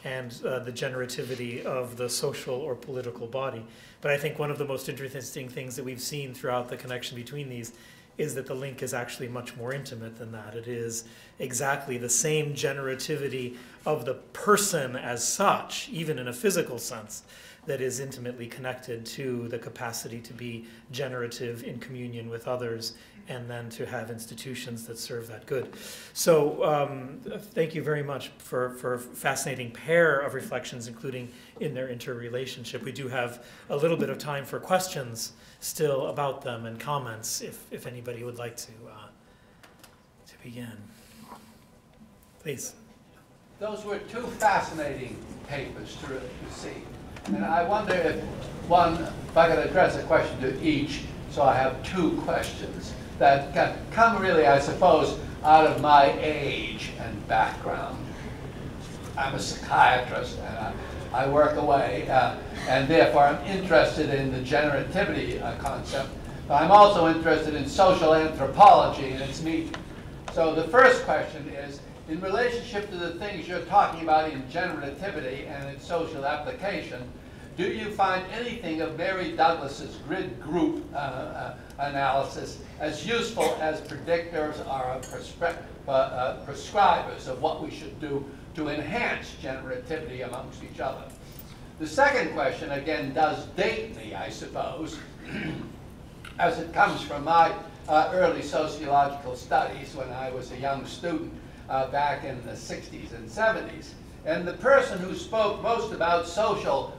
and the generativity of the social or political body. But I think one of the most interesting things that we've seen throughout the connection between these is that the link is actually much more intimate than that. It is exactly the same generativity of the person as such, even in a physical sense, that is intimately connected to the capacity to be generative in communion with others and then to have institutions that serve that good. So thank you very much for a fascinating pair of reflections, including in their interrelationship. We do have a little bit of time for questions still about them and comments if anybody would like to begin. Please. Those were two fascinating papers to see. And I wonder if I could address a question to each, so I have two questions that can come really, I suppose, out of my age and background. I'm a psychiatrist, and I work away, and therefore I'm interested in the generativity concept. But I'm also interested in social anthropology and its meaning. So the first question is, in relationship to the things you're talking about in generativity and its social application, do you find anything of Mary Douglas's grid group analysis as useful as predictors or prescribers of what we should do to enhance generativity amongst each other? The second question, again, does date me, I suppose, as it comes from my early sociological studies when I was a young student back in the 60s and 70s. And the person who spoke most about social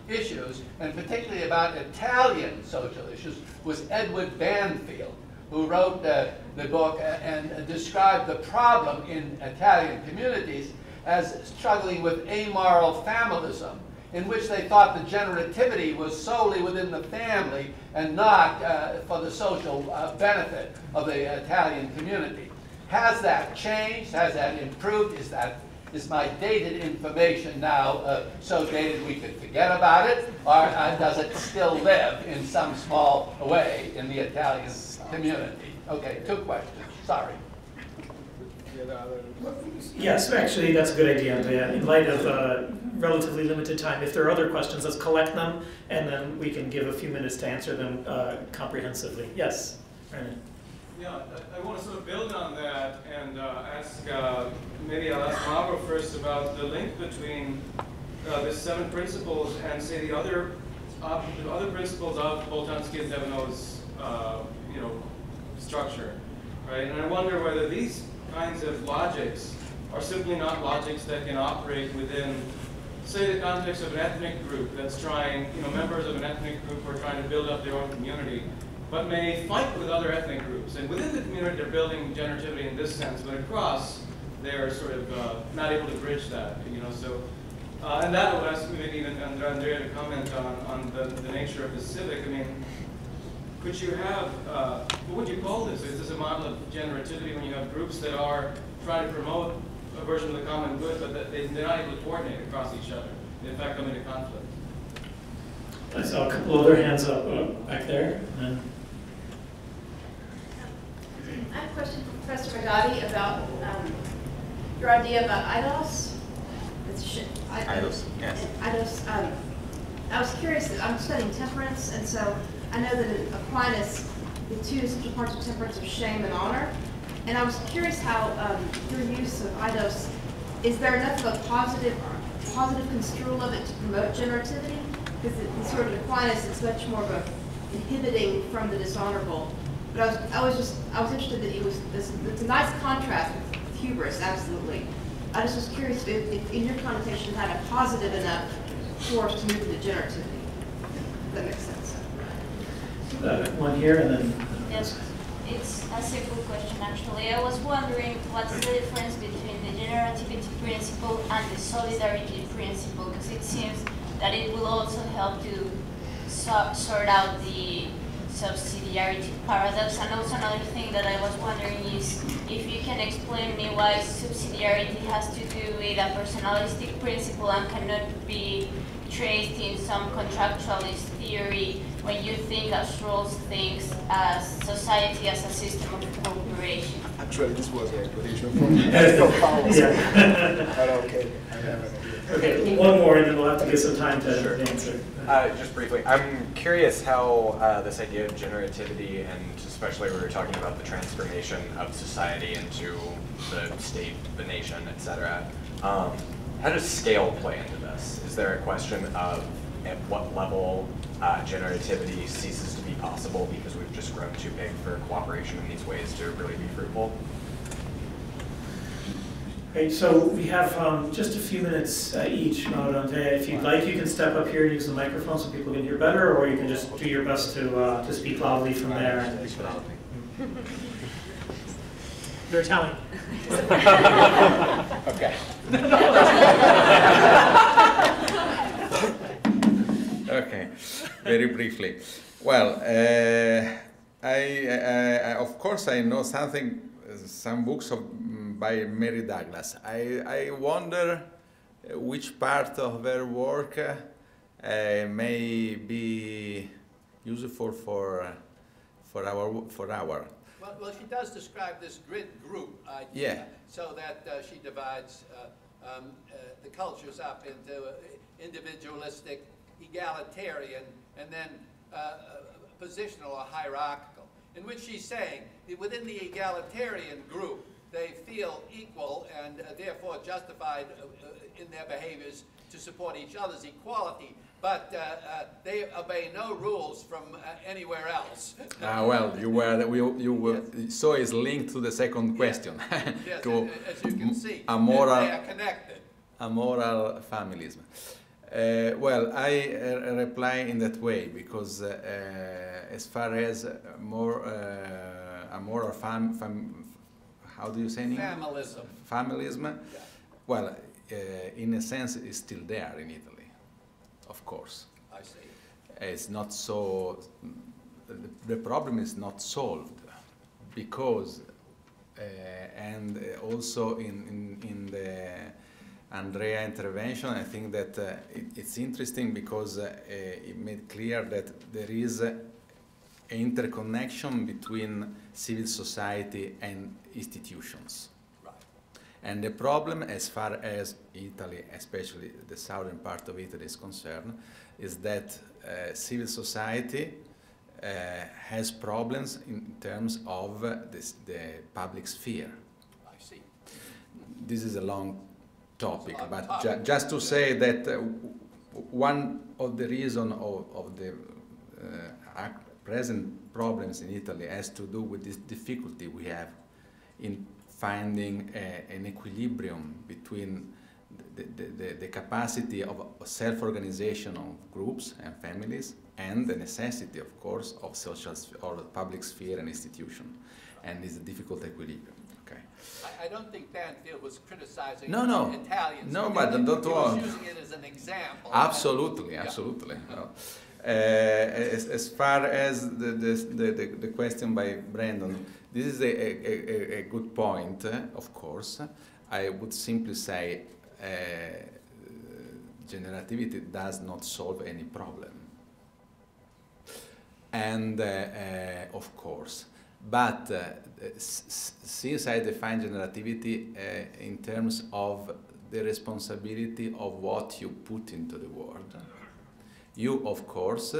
issues, and particularly about Italian social issues, was Edward Banfield, who wrote the book and described the problem in Italian communities as struggling with amoral familism, in which they thought the generativity was solely within the family and not for the social benefit of the Italian community. Has that changed? Has that improved? Is my dated information now so dated we could forget about it? Or does it still live in some small way in the Italian community? Okay, two questions. Sorry. Yes, actually, that's a good idea, Andrea. In light of relatively limited time, if there are other questions, let's collect them, and then we can give a few minutes to answer them comprehensively. Yes, Brandon. Yeah, I want to sort of build on that and ask, maybe I'll ask Mauro first about the link between the 7 principles and, say, the other principles of Boltanski and Devanau's, structure, right? And I wonder whether these kinds of logics are simply not logics that can operate within, say, the context of an ethnic group that's trying, members of an ethnic group who are trying to build up their own community, but may fight with other ethnic groups. And within the community, they're building generativity in this sense, but across, they're sort of not able to bridge that, so. And that would ask maybe even Andrea to comment on the nature of the civic. I mean, could you have, what would you call this? Is this a model of generativity when you have groups that are trying to promote a version of the common good, but that they're not able to coordinate across each other? They in fact come into conflict. I saw a couple other hands up back there. I have a question for Professor Magatti about your idea about eidos. Eidos, yes. Eidos. I was curious, I'm studying temperance, and so I know that in Aquinas, the two essential parts of temperance are shame and honor. And I was curious how your use of eidos, is there enough of a positive positive construal of it to promote generativity? Because the sort of Aquinas is much more of a inhibiting from the dishonorable. But I was interested that it's a nice contrast with hubris, absolutely. I just was curious if in your connotation it had a positive enough force to move into generativity. If that makes sense. One here and then. Yes, it's a simple question actually. I was wondering what's the difference between the generativity principle and the solidarity principle, because it seems that it will also help to sort out the subsidiarity paradox. And also another thing that I was wondering is if you can explain me why subsidiarity has to do with a personalistic principle and cannot be traced in some contractualist theory when you think as Rawls thinks as society as a system of cooperation. Actually, this was a quotation from Paolo. But okay, I have an idea. Okay, one more, and then we'll have to give some time to answer. Just briefly, I'm curious how this idea of generativity, and especially when we're talking about the transformation of society into the state, the nation, etc. How does scale play into this? Is there a question of at what level generativity ceases to be possible because we've just grown too big for cooperation in these ways to really be fruitful? Okay, so we have just a few minutes each, Mauro and Andrea. If you'd like, you can step up here and use the microphone so people can hear better, or you can just do your best to speak loudly from there. They're Italian. Okay. Okay, very briefly. Well, I of course I know some books by Mary Douglas. I wonder which part of her work may be useful for our. Well, she does describe this grid group idea, Yeah. so that she divides the cultures up into individualistic, egalitarian, and then positional or hierarchical, in which she's saying that within the egalitarian group, they feel equal and therefore justified in their behaviors to support each other's equality, but they obey no rules from anywhere else. Well, so it's linked to the second question. Yes, to as you can see, a moral, they are connected. A moral familism. Well, I reply in that way because as far as a moral how do you say in English? Familism. Familism. Yeah. Well, in a sense, it's still there in Italy, of course. I see. It's not so. The problem is not solved because, and also in the Andrea intervention, I think that it's interesting because it made clear that there is an interconnection between civil society and institutions. Right. And the problem, as far as Italy, especially the southern part of Italy, is concerned, is that civil society has problems in terms of the public sphere. I see. This is a long topic, but just to say that one of the reasons of the present problems in Italy has to do with this difficulty we have in finding an equilibrium between the capacity of self-organization of groups and families and the necessity, of course, of social or public sphere and institution. And it's a difficult equilibrium. Okay. I don't think Banfield was criticizing Italians. No, but don't worry. He was using it as an example. Absolutely, absolutely. Yeah. No. As far as the question by Brandon, this is a good point, of course. I would simply say generativity does not solve any problem. And of course, but since I define generativity in terms of the responsibility of what you put into the world, you, of course,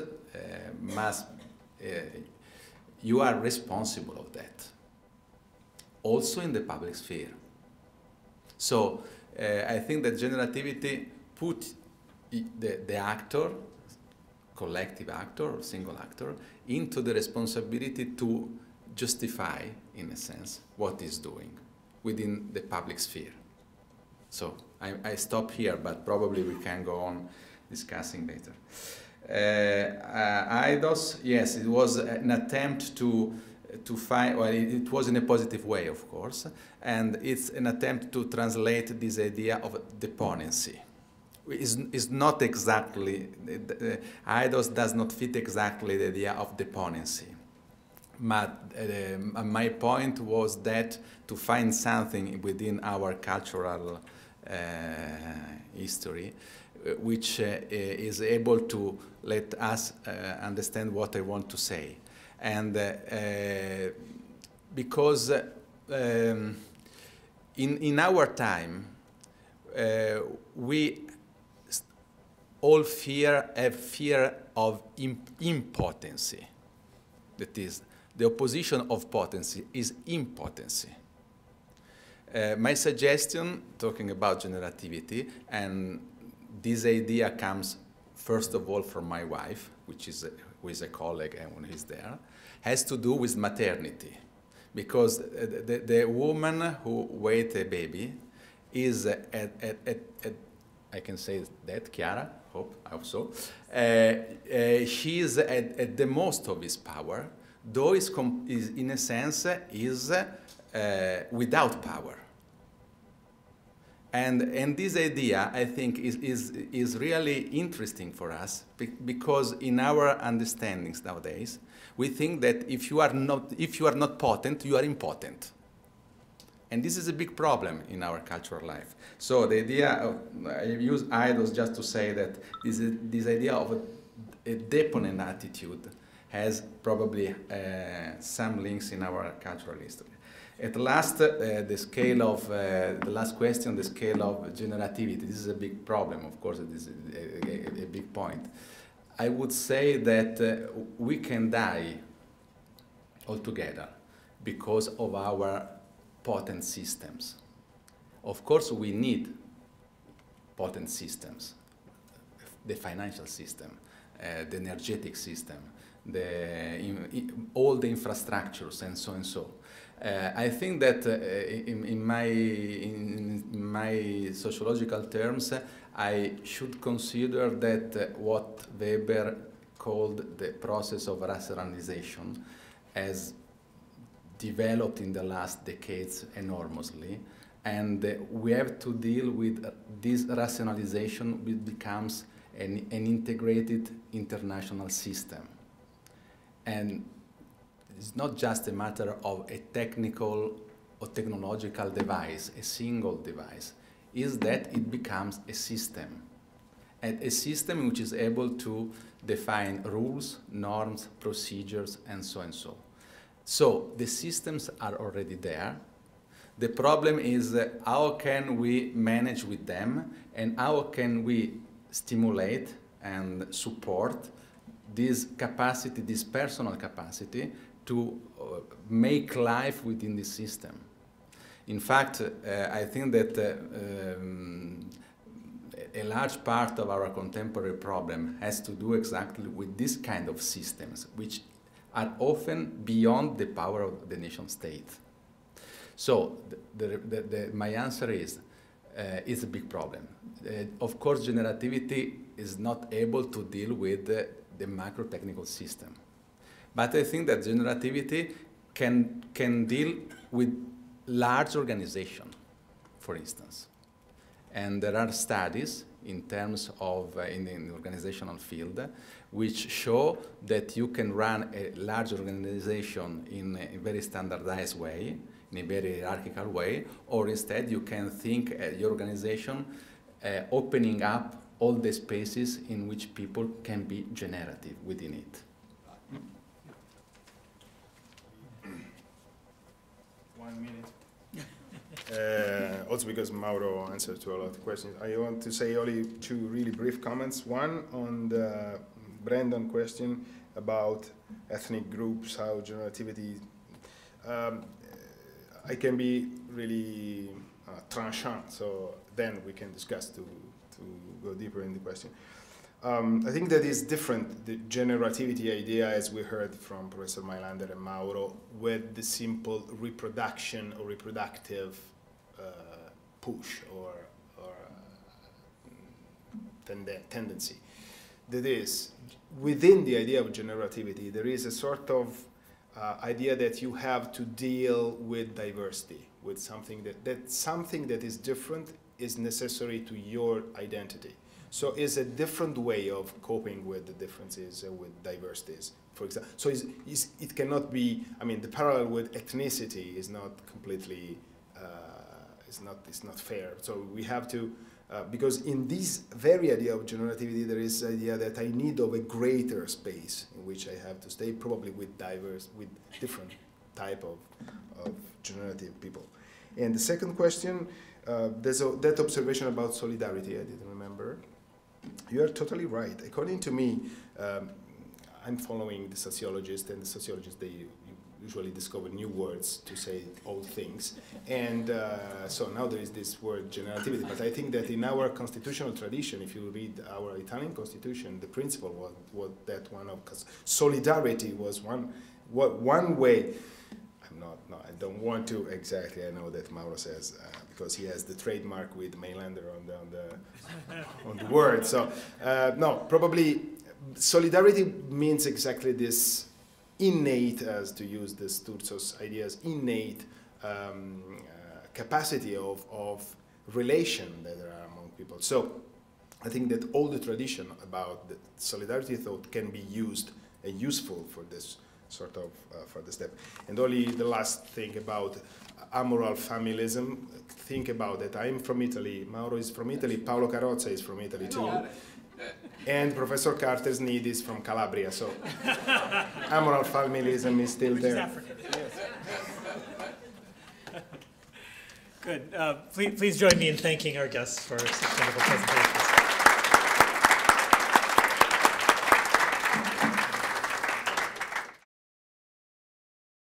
you are responsible of that, also in the public sphere. So I think that generativity put the actor, collective actor or single actor, into the responsibility to justify, in a sense, what he's doing within the public sphere. So I stop here, but probably we can go on discussing later. Eidos, yes, it was an attempt to find, well, it was in a positive way, of course, and it's an attempt to translate this idea of deponency. Is not exactly, Eidos does not fit exactly the idea of deponency. But my point was that to find something within our cultural history which is able to let us understand what I want to say. And because in our time, we all have fear of impotency. That is, the opposition of potency is impotency. My suggestion, talking about generativity, and this idea comes first of all from my wife, who is a colleague and when he's there, has to do with maternity. Because the woman who weighs a baby is I can say that, Chiara, I hope so. She is at the most of his power, though is in a sense is without power. And this idea, I think, is really interesting for us because in our understandings nowadays, we think that if you are not potent, you are impotent. And this is a big problem in our cultural life. So the idea of, I use Eidos just to say that this idea of a deponent attitude has probably some links in our cultural history. At last, the scale of, the last question, the scale of generativity. This is a big problem, of course, it is a big point. I would say that we can die altogether because of our potent systems. Of course, we need potent systems, the financial system, the energetic system, all the infrastructures, and so and so. I think that in my sociological terms, I should consider that what Weber called the process of rationalization has developed in the last decades enormously, and we have to deal with this rationalization, which becomes an integrated international system. And it's not just a matter of a technical or technological device, a single device, is that it becomes a system. And a system which is able to define rules, norms, procedures, and so and so. So the systems are already there. The problem is how can we manage with them and how can we stimulate and support this capacity, this personal capacity to make life within the system. In fact, I think that a large part of our contemporary problem has to do exactly with this kind of systems, which are often beyond the power of the nation state. So my answer is, it's a big problem. Of course, generativity is not able to deal with the macro-technical system. But I think that generativity can deal with large organization, for instance. And there are studies in terms of, in the organizational field, which show that you can run a large organization in a very standardized way, in a very hierarchical way, or instead you can think your organization opening up all the spaces in which people can be generative within it. 1 minute. Also because Mauro answered to a lot of questions. I want to say only two really brief comments. One on the Brandon question about ethnic groups, how generativity, I can be really tranchant, so then we can discuss to to go deeper in the question. I think that is different, the generativity idea, as we heard from Professor Mailander and Mauro, with the simple reproduction or reproductive push or tendency. That is, within the idea of generativity, there is a sort of idea that you have to deal with diversity, with something that something that is different is necessary to your identity. So it's a different way of coping with the differences with diversities, for example. So it cannot be, I mean, the parallel with ethnicity is not completely, it's not fair. So we have to, because in this very idea of generativity, there is the idea that I need of a greater space in which I have to stay, probably with different type of generative people. And the second question, there's that observation about solidarity, I didn't remember. You are totally right. According to me, I'm following the sociologists, and the sociologists, they usually discover new words to say old things. And so now there is this word generativity. But I think that in our constitutional tradition, if you read our Italian constitution, the principle was that one of solidarity was one way. I don't want to exactly. I know that Mauro says because he has the trademark with Mailander on the word. So no, probably solidarity means exactly this innate, as to use the Sturzo's ideas, innate capacity of relation that there are among people. So I think that all the tradition about the solidarity thought can be used and useful for this sort of further step. And only the last thing about amoral familism, think about it. I'm from Italy, Mauro is from Italy, Paolo Carozza is from Italy too. And Professor Carter's Need is from Calabria, so amoral familism is still there. African. Good. Please join me in thanking our guests for such wonderful presentations.